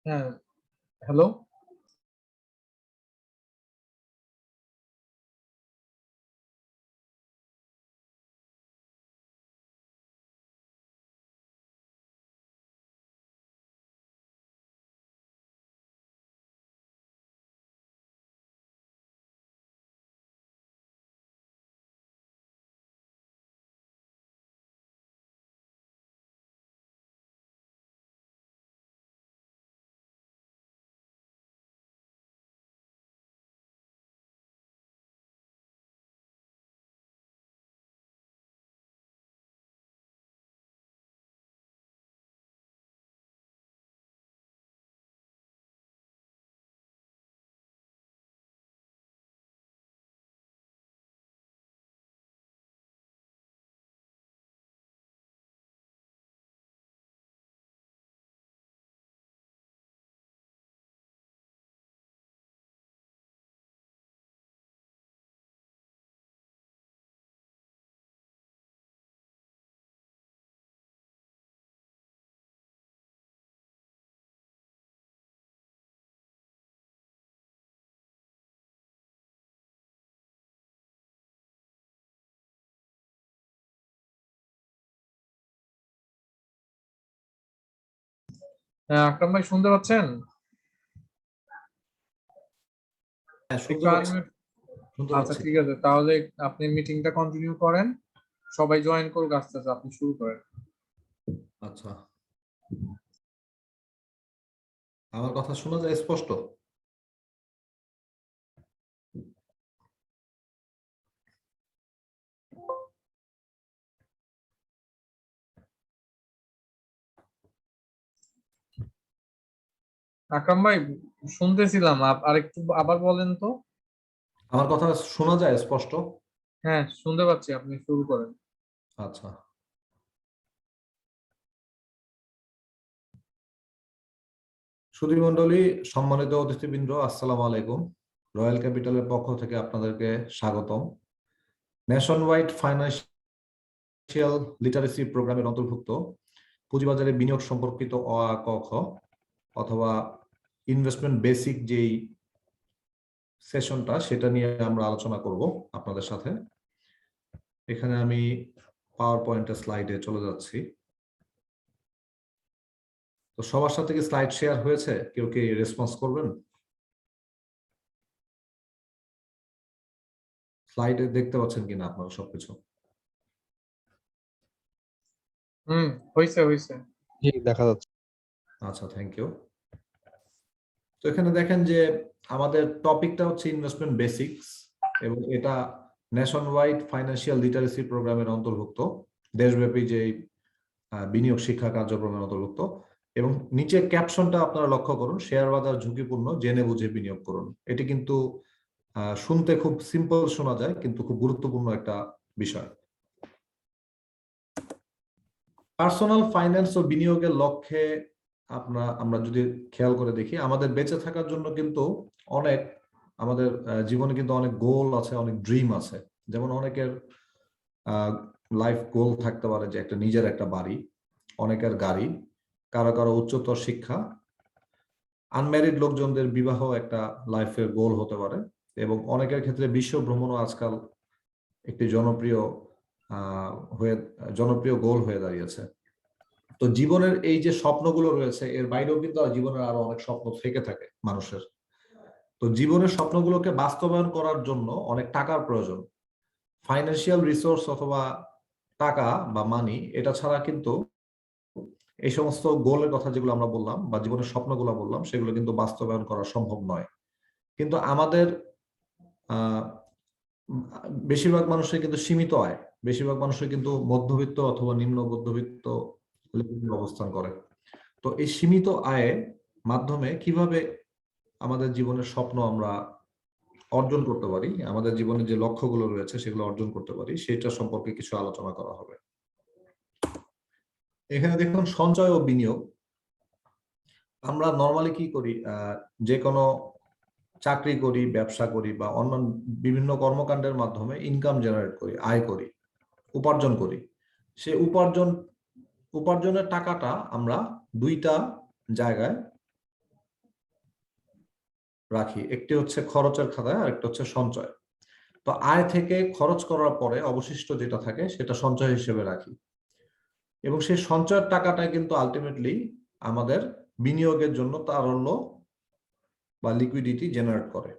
হ্যাঁ, হ্যালো। হ্যাঁ, আকরাম ভাই শুনতে পাচ্ছেন? হ্যাঁ, একটু শুনতে পাচ্ছি। আচ্ছা, ঠিক আছে, তাহলে আপনি মিটিংটা কন্টিনিউ করেন। সবাই জয়েন করুক, আস্তে আস্তে আপনি শুরু করেন। আচ্ছা, আমার কথা শোনা যায় স্পষ্ট? আকরাম ভাই, শুনতেছিলাম, আর একটু আবার বলেন তো। আমার কথা শোনা যায় স্পষ্ট? হ্যাঁ, শুনতে পাচ্ছি, আপনি শুরু করেন। আচ্ছা, সুধীমণ্ডলী, সম্মানিত অতিথিবৃন্দ, আসসালামু আলাইকুম। রয়্যাল ক্যাপিটালের পক্ষ থেকে আপনাদেরকে স্বাগতম। ন্যাশন ওয়াইড ফাইন্যান্সিয়াল লিটারেসি প্রোগ্রামের অন্তর্ভুক্ত পুঁজিবাজারে বিনিয়োগ সম্পর্কিত অ আ ক খ অথবা ইনভেস্টমেন্ট বেসিক যেই সেশনটা, সেটা নিয়ে আমরা আলোচনা করব আপনাদের সাথে। এখানে আমি পাওয়ার পয়েন্টের স্লাইডে চলে যাচ্ছি। তো সবার সাথে কি স্লাইড শেয়ার হয়েছে? কেউ কি রেসপন্স করবেন? স্লাইডে দেখতে পাচ্ছেন কিনা আপনারা সবকিছু? হয়েছে হয়েছে। জি, দেখা যাচ্ছে। আচ্ছা, থ্যাংক ইউ। তো এখানে দেখেন যে আমাদের টপিকটা হচ্ছে ইনভেস্টমেন্ট বেসিক্স, এবং এটা ন্যাশন ওয়াইড ফাইন্যান্সিয়াল লিটারেসি প্রোগ্রামের অন্তর্ভুক্ত, দেশব্যাপী যে বিনিয়োগ শিক্ষা কার্যক্রমের অন্তর্ভুক্ত। এবং নিচে ক্যাপশনটা আপনারা লক্ষ্য করুন, শেয়ার বাজার ঝুঁকিপূর্ণ, জেনে বুঝে বিনিয়োগ করুন। এটি কিন্তু শুনতে খুব সিম্পল শোনা যায়, কিন্তু খুব গুরুত্বপূর্ণ একটা বিষয়। পার্সোনাল ফাইন্যান্স ও বিনিয়োগের লক্ষ্যে আমরা যদি খেয়াল করে দেখি, আমাদের বেঁচে থাকার জন্য কিন্তু অনেক, আমাদের জীবনে কিন্তু অনেক গোল আছে, অনেক ড্রিম আছে। যেমন অনেকের লাইফ গোল থাকতে পারে যে একটা নিজের একটা বাড়ি, অনেকের গাড়ি, কারো কারো উচ্চতর শিক্ষা, আনম্যারিড লোকজনদের বিবাহ একটা লাইফের গোল হতে পারে, এবং অনেকের ক্ষেত্রে বিশ্ব ভ্রমণও আজকাল একটি জনপ্রিয় গোল হয়ে দাঁড়িয়েছে। তো জীবনের এই যে স্বপ্নগুলো রয়েছে, এর বাইরেও কিন্তু জীবনের আরো অনেক স্বপ্ন থেকে থাকে মানুষের। তো জীবনের স্বপ্নগুলোকে বাস্তবায়ন করার জন্য অনেক টাকার প্রয়োজন। ফাইন্যান্সিয়াল রিসোর্স অথবা টাকা বা মানি, এটা ছাড়া কিন্তু এই সমস্ত গোলের কথা যেগুলো আমরা বললাম বা জীবনের স্বপ্নগুলো বললাম, সেগুলো কিন্তু বাস্তবায়ন করা সম্ভব নয়। কিন্তু আমাদের বেশিরভাগ মানুষের কিন্তু সীমিত আয়, বেশিরভাগ মানুষের কিন্তু মধ্যবিত্ত অথবা নিম্ন মধ্যবিত্ত লেভেলে অবস্থান করে। তো এই সীমিত আয়ের মাধ্যমে কিভাবে আমাদের জীবনের স্বপ্ন আমরা অর্জন করতে পারি, আমাদের জীবনের যে লক্ষ্যগুলো রয়েছে সেগুলো অর্জন করতে পারি, সেটা সম্পর্কে কিছু আলোচনা করা হবে। এখানে দেখুন, সঞ্চয় ও বিনিয়োগ। আমরা নর্মালি কি করি, যে কোনো চাকরি করি, ব্যবসা করি বা অন্যান্য বিভিন্ন কর্মকাণ্ডের মাধ্যমে ইনকাম জেনারেট করি, আয় করি, উপার্জন করি। সে উপার্জনের টাকাটা আমরা দুইটা জায়গায় রাখি, একটি হচ্ছে খরচের খাতায় আর একটা হচ্ছে সঞ্চয়। তো আয় থেকে খরচ করার পরে অবশিষ্ট যেটা থাকে সেটা সঞ্চয় হিসেবে রাখি, এবং সেই সঞ্চয়ের টাকাটাই কিন্তু আলটিমেটলি আমাদের বিনিয়োগের জন্য তারল্য বা লিকুইডিটি জেনারেট করে।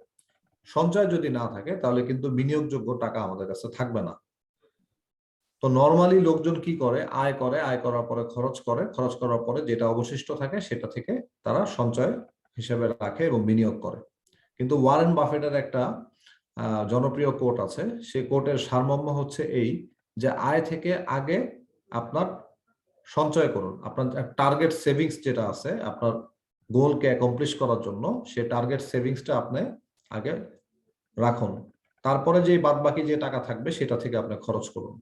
সঞ্চয় যদি না থাকে তাহলে কিন্তু বিনিয়োগযোগ্য টাকা আমাদের কাছে থাকবে না। তো নর্মালি লোকজন কি করে, আয় করে, আয় করার পরে খরচ করে, খরচ করার পরে যেটা অবশিষ্ট থাকে সেটা থেকে তারা সঞ্চয় হিসেবে রাখে এবং বিনিয়োগ করে। কিন্তু ওয়ারেন বাফেটের একটা জনপ্রিয় কোট আছে, সেই কোটের সারমর্ম হচ্ছে এই যে আয় থেকে আগে আপনার সঞ্চয় করুন। আপনার টার্গেট সেভিংস যেটা আছে আপনার গোলকে অ্যাকমপ্লিশ করার জন্য, সে টার্গেট সেভিংসটা আপনি আগে রাখুন, তারপরে যে বাদ বাকি যে টাকা থাকবে সেটা থেকে আপনি খরচ করুন।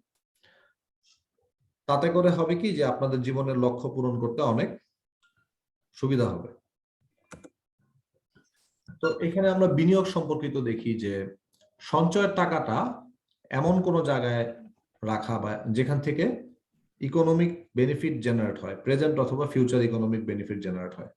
তাতে করে হবে কি যে আপনাদের জীবনের লক্ষ্য পূরণ করতে অনেক সুবিধা হবে। তো এখানে আমরা বিনিয়োগ সম্পর্কিত দেখি যে সঞ্চয়ের টাকাটা এমন কোনো জায়গায় রাখা বা যেখান থেকে ইকোনমিক বেনিফিট জেনারেট হয়, প্রেজেন্ট অথবা ফিউচার ইকোনমিক বেনিফিট জেনারেট হয়।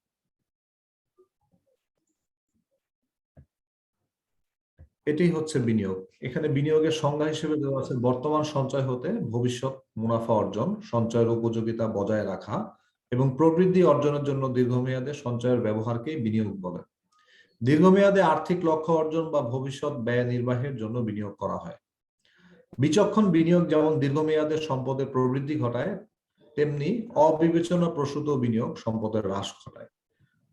এটাই হচ্ছে বিনিয়োগ। এখানে বিনিয়োগের সংজ্ঞা হিসেবে দেওয়া আছে বর্তমান সঞ্চয় হতে ভবিষ্যৎ মুনাফা অর্জন, সঞ্চয়ের উপযোগিতা বজায় রাখা এবং প্রবৃদ্ধি অর্জনের জন্য দীর্ঘমেয়াদে সঞ্চয়ের ব্যবহারকেই বিনিয়োগ বলে। দীর্ঘমেয়াদে আর্থিক লক্ষ্য অর্জন বা ভবিষ্যৎ ব্যয় নির্বাহের জন্য বিনিয়োগ করা হয়। বিচক্ষণ বিনিয়োগ যেমন দীর্ঘমেয়াদে সম্পদের প্রবৃদ্ধি ঘটায়, তেমনি অবিবেচনা প্রসূত বিনিয়োগ সম্পদের হ্রাস ঘটায়।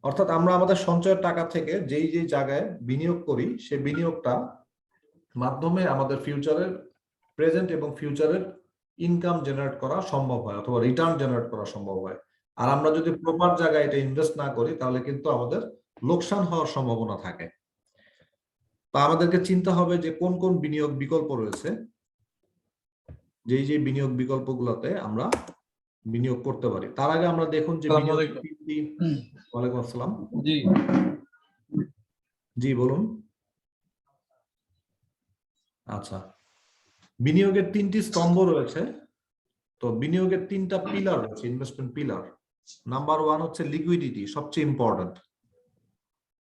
অর্থাৎ আমরা আমাদের সঞ্চয়ের টাকা থেকে যেই যেই জায়গায় বিনিয়োগ করি সেই বিনিয়োগটা মাধ্যমে আমাদের ফিউচারের, প্রেজেন্ট এবং ফিউচারের ইনকাম জেনারেট করা সম্ভব হয় অথবা রিটার্ন জেনারেট করা সম্ভব হয়। আর আমরা যদি প্রপার জায়গায় এটা ইনভেস্ট না করি তাহলে কিন্তু আমাদের লোকসান হওয়ার সম্ভাবনা থাকে। তা আমাদেরকে চিন্তা হবে যে কোন কোন বিনিয়োগ বিকল্প রয়েছে, যেই যে বিনিয়োগ বিকল্পগুলোতে আমরা বিনিয়োগ করতে পারি। তার আগে আমরা দেখুন যে বিনিয়োগ। ওয়ালাইকুম আসসালাম। জি জি বলুন। আচ্ছা, বিনিয়োগের 3টি স্তম্ভ রয়েছে। তো বিনিয়োগের 3টা পিলার রয়েছে, ইনভেস্টমেন্ট পিলার। নাম্বার 1 হচ্ছে লিকুইডিটি, সবচেয়ে ইম্পর্টেন্ট।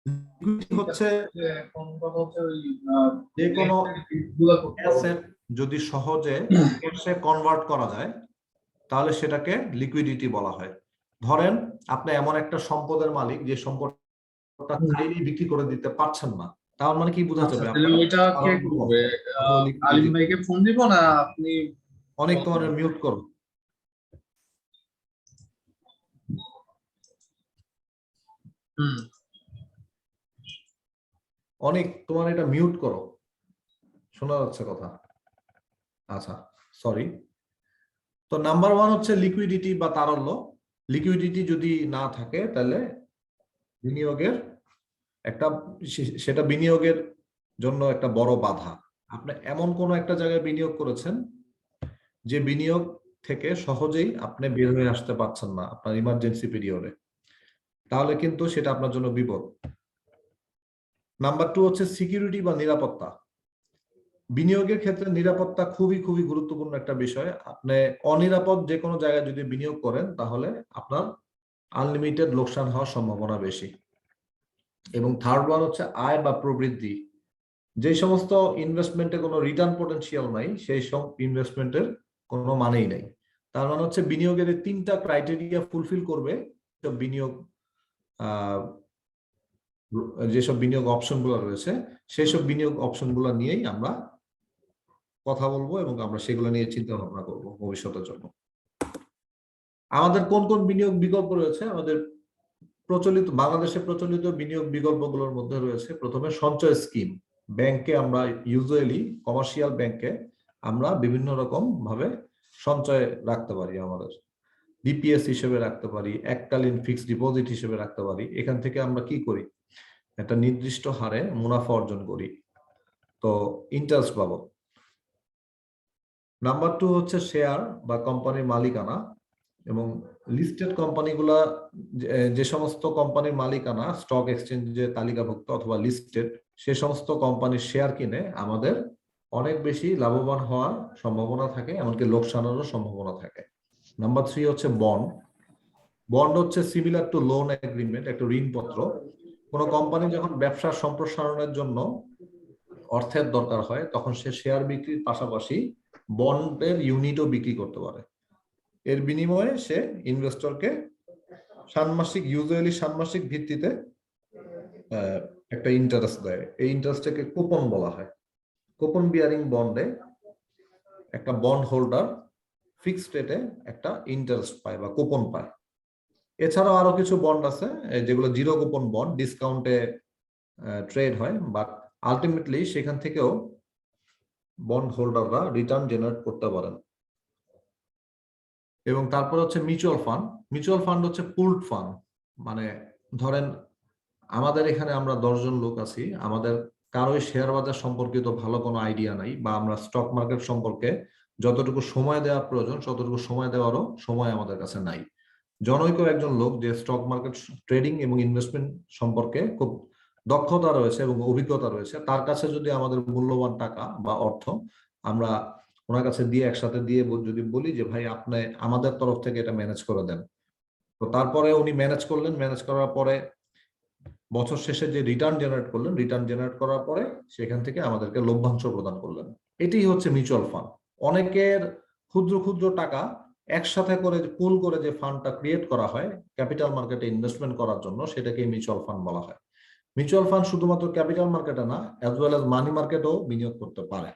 লিকুইডিটি হচ্ছে যে কোনো অ্যাসেট যদি সহজে ক্যাশে কনভার্ট করা যায় তাহলে সেটাকে লিকুইডিটি বলা হয়। ধরেন আপনি এমন একটা সম্পদের মালিক যে সম্পদটা চাইলেই বিক্রি করে দিতে পারছেন না, তার মানে কি বোঝা যাবে? ওইটা কে করবে? আলিম ভাইকে ফোন দিব না আপনি? অনেক তোমার মিউট করো। অনেক তোমার এটা মিউট করো, শোনা যাচ্ছে কথা। আচ্ছা সরি। তো নাম্বার 1 হচ্ছে লিকুইডিটি বা তারল্য। লিকুইডিটি যদি না থাকে তাহলে বিনিয়োগের একটা, সেটা বিনিয়োগের জন্য একটা বড় বাধা। আপনি এমন কোন একটা জায়গায় বিনিয়োগ করেছেন যে বিনিয়োগ থেকে সহজেই আপনি বের হয়ে আসতে পারছেন না আপনার ইমার্জেন্সি পিরিয়ডে, তাহলে কিন্তু সেটা আপনার জন্য বিপদ। নাম্বার 2 হচ্ছে সিকিউরিটি বা নিরাপত্তা। বিনিয়োগের ক্ষেত্রে নিরাপত্তা খুবই খুবই গুরুত্বপূর্ণ একটা বিষয়। আপনি অনিরাপদ যে কোনো জায়গায় যদি বিনিয়োগ করেন তাহলে আপনার আনলিমিটেড লোকসান হওয়ার সম্ভাবনা বেশি। এবং থার্ড ওয়ান হচ্ছে আয় বা প্রবৃদ্ধি। যে সমস্ত ইনভেস্টমেন্টে কোনো রিটার্ন পটেনশিয়াল নাই সেই সব ইনভেস্টমেন্টের কোনো মানেই নাই। তার মানে হচ্ছে বিনিয়োগের 3টা ক্রাইটেরিয়া ফুলফিল করবে বিনিয়োগ, যেসব বিনিয়োগ অপশন গুলো রয়েছে সেই সব বিনিয়োগ অপশন গুলো নিয়েই আমরা কথা বলবো এবং আমরা সেগুলো নিয়ে চিন্তা ভাবনা করবো ভবিষ্যতের জন্য। আমাদের কোন কোন বিনিয়োগ বিকল্প রয়েছে? আমাদের প্রচলিত, বাংলাদেশে প্রচলিত বিনিয়োগ বিকল্পগুলোর মধ্যে রয়েছে প্রথমে সঞ্চয় স্কিম। ব্যাংকে আমরা ইউজুয়ালি কমার্শিয়াল ব্যাংকে আমরা বিভিন্ন রকম ভাবে সঞ্চয় রাখতে পারি। আমাদের ডিপিএস হিসেবে রাখতে পারি, এককালীন ফিক্সড ডিপোজিট হিসেবে রাখতে পারি। এখান থেকে আমরা কি করি, একটা নির্দিষ্ট হারে মুনাফা অর্জন করি, তো ইন্টারেস্ট পাবো। নাম্বার 2 হচ্ছে শেয়ার বা কোম্পানির মালিকানা। এবং লিস্টেড কোম্পানিগুলা, যে সমস্ত কোম্পানির মালিকানা স্টক এক্সচেঞ্জে তালিকাভুক্ত অথবা লিস্টেড, সে সমস্ত কোম্পানির শেয়ার কিনে আমাদের অনেক বেশি লাভবান হওয়ার সম্ভাবনা থাকে, এমনকি লোকসানেরও সম্ভাবনা থাকে। নাম্বার 3 হচ্ছে বন্ড। বন্ড হচ্ছে সিমিলার টু লোন এগ্রিমেন্ট, একটা ঋণপত্র। কোনো কোম্পানি যখন ব্যবসার সম্প্রসারণের জন্য অর্থের দরকার হয় তখন সে শেয়ার বিক্রির পাশাপাশি বন্ডের ইউনিটও বিক্রি করতে পারে। এর বিনিময়ে সে ইনভেস্টরকে ইউজুয়ালি ষান্মাসিক ভিত্তিতে একটা ইন্টারেস্ট দেয়। এই ইন্টারেস্টটাকে কুপন বলা হয়। কুপন বিয়ারিং বন্ডে একটা বন্ড হোল্ডার ফিক্সড রেটে একটা ইন্টারেস্ট পায় বা কুপন পায়। এছাড়াও আরো কিছু বন্ড আছে যেগুলো জিরো কুপন বন্ড, ডিসকাউন্টে ট্রেড হয়, বাট আলটিমেটলি সেখান থেকেও বন্ড হোল্ডাররা রিটার্ন জেনারেট করতে পারেন। এবং তারপর হচ্ছে মিউচুয়াল ফান্ড। মিউচুয়াল ফান্ড হচ্ছে পুলড ফান্ড, মানে ধরেন আমাদের এখানে আমরা 10 জন লোক আছি, আমাদের কারোই শেয়ার বাজার সম্পর্কিত ভালো কোনো আইডিয়া নাই, বা আমরা স্টক মার্কেট সম্পর্কে যতটুকু সময় দেওয়া প্রয়োজন ততটুকু সময় দেওয়ারও সময় আমাদের কাছে নাই। জনৈক একজন লোক যে স্টক মার্কেট ট্রেডিং এবং ইনভেস্টমেন্ট সম্পর্কে খুব দক্ষতা রয়েছে এবং অভিজ্ঞতা রয়েছে, তার কাছে যদি আমাদের মূল্যবান টাকা বা অর্থ আমরা ওনার কাছে দিয়ে একসাথে দিয়ে যদি বলি যে ভাই আপনি আমাদের তরফ থেকে এটা ম্যানেজ করে দেন, তো তারপরে উনি ম্যানেজ করলেন, ম্যানেজ করার পরে বছর শেষে যে রিটার্ন জেনারেট করলেন, রিটার্ন জেনারেট করার পরে সেখান থেকে আমাদেরকে লভ্যাংশ প্রদান করলেন। এটি হচ্ছে মিউচুয়াল ফান্ড। অনেকের ক্ষুদ্র ক্ষুদ্র টাকা একসাথে করে পুল করে যে ফান্ডটা ক্রিয়েট করা হয় ক্যাপিটাল মার্কেটে ইনভেস্টমেন্ট করার জন্য, সেটাকে মিউচুয়াল ফান্ড বলা হয়। মিউচুয়াল ফান্ড শুধুমাত্র ক্যাপিটাল মার্কেটে না, অ্যাজ ওয়েল অ্যাজ মানি মার্কেটেও বিনিয়োগ করতে পারে।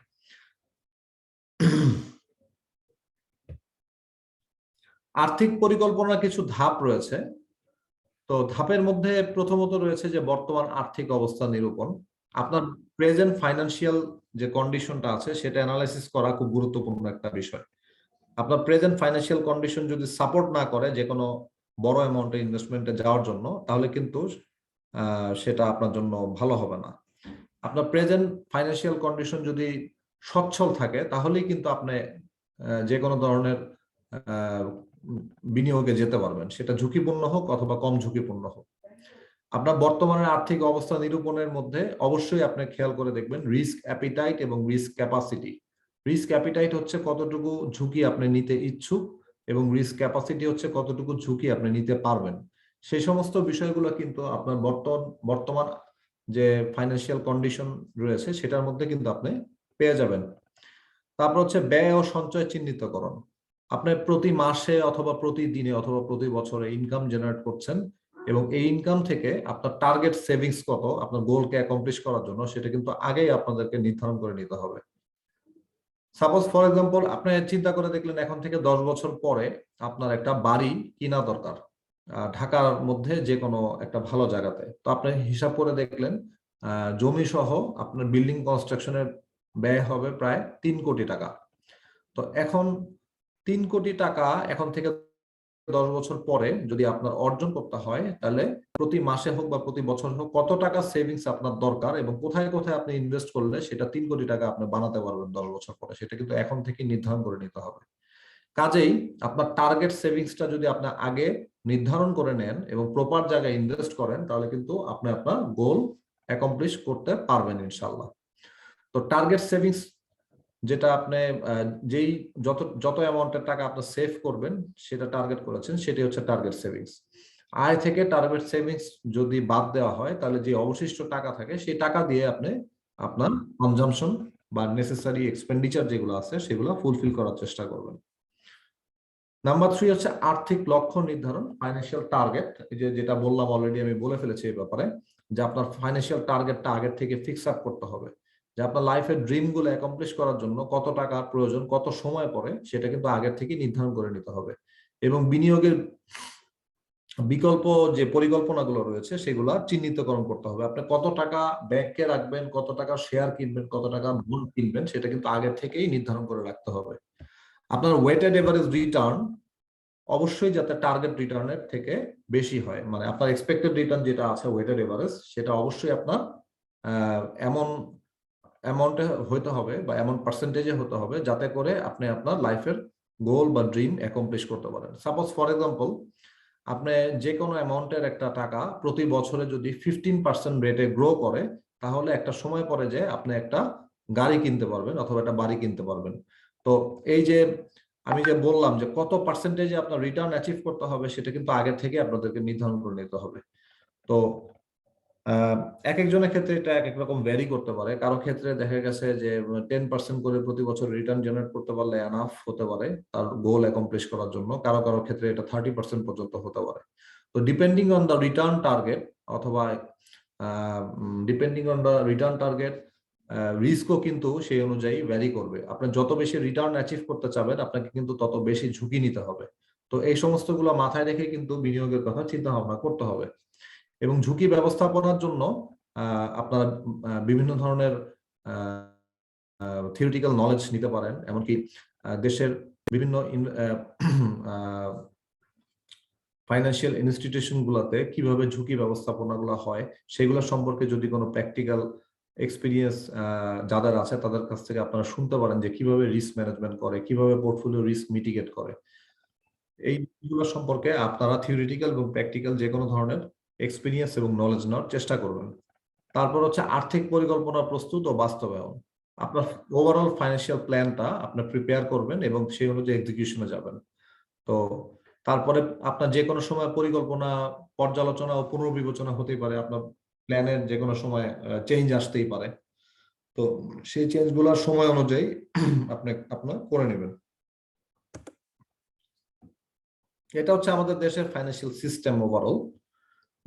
আর্থিক পরিকল্পনার কিছু ধাপ রয়েছে। তো ধাপের মধ্যে প্রথমত রয়েছে যে বর্তমান আর্থিক অবস্থা নিরূপণ। আপনার প্রেজেন্ট ফাইন্যান্সিয়াল যে কন্ডিশনটা আছে সেটা অ্যানালাইসিস করা খুব গুরুত্বপূর্ণ একটা বিষয়। আপনার প্রেজেন্ট ফাইন্যান্সিয়াল কন্ডিশন যদি সাপোর্ট না করে যে কোনো বড় অ্যামাউন্টে ইনভেস্টমেন্টে যাওয়ার জন্য, তাহলে কিন্তু সেটা আপনার জন্য ভালো হবে না। আপনার প্রেজেন্ট ফাইন্যান্সিয়াল কন্ডিশন যদি সচ্ছল থাকে তাহলেই কিন্তু আপনি যে কোনো ধরনের বিনিয়োগে যেতে পারবেন, সেটা ঝুঁকিপূর্ণ হোক অথবা কম ঝুঁকিপূর্ণ হোক। আপনার বর্তমানে আর্থিক অবস্থা নিরূপণের মধ্যে অবশ্যই আপনি খেয়াল করে দেখবেন রিস্ক অ্যাপিটাইট এবং রিস্ক ক্যাপাসিটি। রিস্ক অ্যাপিটাইট হচ্ছে কতটুকু ঝুঁকি আপনি নিতে ইচ্ছুক, এবং রিস্ক ক্যাপাসিটি হচ্ছে কতটুকু ঝুঁকি আপনি নিতে পারবেন। সেই সমস্ত বিষয়গুলো কিন্তু আপনার বর্তমান যে ফাইন্যান্সিয়াল কন্ডিশন রয়েছে সেটার মধ্যে কিন্তু আপনি পেয়ে যাবেন। তারপর হচ্ছে ব্যয় ও সঞ্চয় চিহ্নিতকরণ। আপনি প্রতি মাসে অথবা প্রতিদিনে অথবা প্রতি বছরে ইনকাম জেনারেট করছেন, এবং এই ইনকাম থেকে আপনার টার্গেট সেভিংস কত আপনার গোলকে অ্যাকমপ্লিশ করার জন্য, সেটা কিন্তু আগেই আপনাদেরকে নির্ধারণ করে নিতে হবে। সাপোজ ফর এক্সাম্পল আপনি চিন্তা করে দেখলেন এখন থেকে 10 বছর পরে আপনার একটা বাড়ি কিনা দরকার ঢাকার মধ্যে যে কোনো একটা ভালো জায়গাতে। তো আপনি হিসাব করে দেখলেন জমি সহ আপনার বিল্ডিং কনস্ট্রাকশনের ব্যয় হবে প্রায় 3 কোটি টাকা। তো এখন 3 কোটি টাকা এখন থেকে 10 বছর পরে যদি আপনার অর্জন করতে হয়, তাহলে প্রতি মাসে হোক বা প্রতি বছর হোক কত টাকা সেভিংস আপনার দরকার এবং কোথায় কোথায় আপনি ইনভেস্ট করলে সেটা 3 কোটি টাকা আপনি বানাতে পারবেন 10 বছর পরে, সেটা কিন্তু এখন থেকে নির্ধারণ করে নিতে হবে। কাজেই আপনার টার্গেট সেভিংসটা যদি আপনি আগে নির্ধারণ করে নেন এবং প্রপার জায়গায় ইনভেস্ট করেন, তাহলে কিন্তু আপনি আপনার গোল অ্যাকমপ্লিশ করতে পারবেন ইনশাআল্লাহ। তো টার্গেট সেভিংস যেটা আপনি যেই যত অ্যামাউন্টের টাকা আপনি সেভ করবেন সেটা টার্গেট করেছেন, সেটি হচ্ছে টার্গেট সেভিংস। আয় থেকে টার্গেট সেভিংস যদি বাদ দেওয়া হয়, তাহলে যে অবশিষ্ট টাকা থাকে সেই টাকা দিয়ে আপনি আপনার কনজাম্পশন বা নেসেসারি এক্সপেন্ডিচার যেগুলো আছে সেগুলো ফুলফিল করার চেষ্টা করবেন। নাম্বার 3 হচ্ছে আর্থিক লক্ষ্য নির্ধারণ, ফাইন্যান্সিয়াল টার্গেট। যেটা বললাম অলরেডি, আমি বলে ফেলেছি এই ব্যাপারে, যে আপনার ফাইন্যান্সিয়াল টার্গেটটা আগের থেকে ফিক্স আপ করতে হবে, যে আপনার লাইফের ড্রিম গুলো অ্যাকমপ্লিশ করার জন্য কত টাকা প্রয়োজন, কত সময় পরে, সেটা কিন্তু আগের থেকে নির্ধারণ করে নিতে হবে। এবং বিনিয়োগের বিকল্প যে পরিকল্পনাগুলো রয়েছে সেগুলো চিহ্নিতকরণ করতে হবে। আপনি কত টাকা ব্যাংকে রাখবেন, কত টাকা শেয়ার কিনবেন, কত টাকা বন্ড কিনবেন, সেটা কিন্তু আগের থেকেই নির্ধারণ করে রাখতে হবে। আপনার ওয়েটেড এভারেজ রিটার্ন অবশ্যই যাতে টার্গেট রিটার্নের থেকে বেশি হয়, মানে আপনার এক্সপেক্টেড রিটার্ন যেটা আছে ওয়েটেড এভারেজ, সেটা অবশ্যই আপনার এমন অ্যামাউন্টে হতে হবে বা এমন পার্সেন্টেজে হতে হবে যাতে করে আপনি আপনার লাইফের গোল বা ড্রিম অ্যাকমপ্লিশ করতে পারেন। সাপোজ ফর এক্সাম্পল আপনি যে কোনো অ্যামাউন্টের একটা টাকা প্রতি বছরে যদি 15% রেটে গ্রো করে, তাহলে একটা সময় পরে যে আপনি একটা গাড়ি কিনতে পারবেন অথবা একটা বাড়ি কিনতে পারবেন। তো এই যে আমি যে বললাম যে কত পার্সেন্টেজে আপনার রিটার্ন অ্যাচিভ করতে হবে, সেটা কিন্তু আগে থেকে আপনাদেরকে নির্ধারণ করে নিতে হবে। তো এক একজনের ক্ষেত্রে এটা এক এক রকম ভ্যারি করতে পারে। কারো ক্ষেত্রে দেখা গেছে যে 10% করে প্রতি বছর রিটার্ন জেনারেট করতে পারলে এনাফ হতে পারে তার গোল অ্যাকমপ্লিশ করার জন্য। কারো কারো ক্ষেত্রে এটা 30% পর্যন্ত হতে পারে। তো depending on the return target অথবা depending on the return target রিস্কও কিন্তু সেই অনুযায়ী ভ্যারি করবে। আপনি যত বেশি রিটার্ন অ্যাচিভ করতে চাবেন আপনাকে কিন্তু তত বেশি ঝুঁকি নিতে হবে। তো এই সমস্তগুলো মাথায় রেখে কিন্তু বিনিয়োগের কথা চিন্তা ভাবনা করতে হবে। এবং ঝুঁকি ব্যবস্থাপনার জন্য আপনারা বিভিন্ন ধরনের থিওরিটিক্যাল নলেজ নিতে পারেন। এমনকি দেশের বিভিন্ন ফাইন্যান্সিয়াল ইনস্টিটিউশন গুলাতে কিভাবে ঝুঁকি ব্যবস্থাপনাগুলো হয় সেগুলো সম্পর্কে যদি কোনো প্র্যাকটিক্যাল এক্সপিরিয়েন্স যাদের আছে তাদের কাছ থেকে আপনারা শুনতে পারেন যে কিভাবে রিস্ক ম্যানেজমেন্ট করে, কিভাবে পোর্টফোলিও রিস্ক মিটিগেট করে। এইগুলো সম্পর্কে আপনারা থিওরিটিক্যাল এবং প্র্যাকটিক্যাল যে কোনো ধরনের এক্সপিরিয়েন্স এবং নলেজ নেওয়ার চেষ্টা করবেন। তারপর হচ্ছে আর্থিক পরিকল্পনা প্রস্তুত ও বাস্তবায়ন। আপনার ওভারঅল ফাইন্যান্সিয়াল প্ল্যানটা আপনি প্রিপেয়ার করবেন এবং সেই অনুযায়ী এক্সিকিউশনে যাবেন। তো তারপরে আপনার যে কোনো সময় পরিকল্পনা পর্যালোচনা ও পুনর্বিবেচনা হতেই পারে। আপনার প্ল্যানের যে কোনো সময় চেঞ্জ আসতেই পারে। তো সেই চেঞ্জগুলোর সময় অনুযায়ী আপনার করে নেবেন। এটা হচ্ছে আমাদের দেশের ফাইন্যান্সিয়াল সিস্টেম ওভারঅল।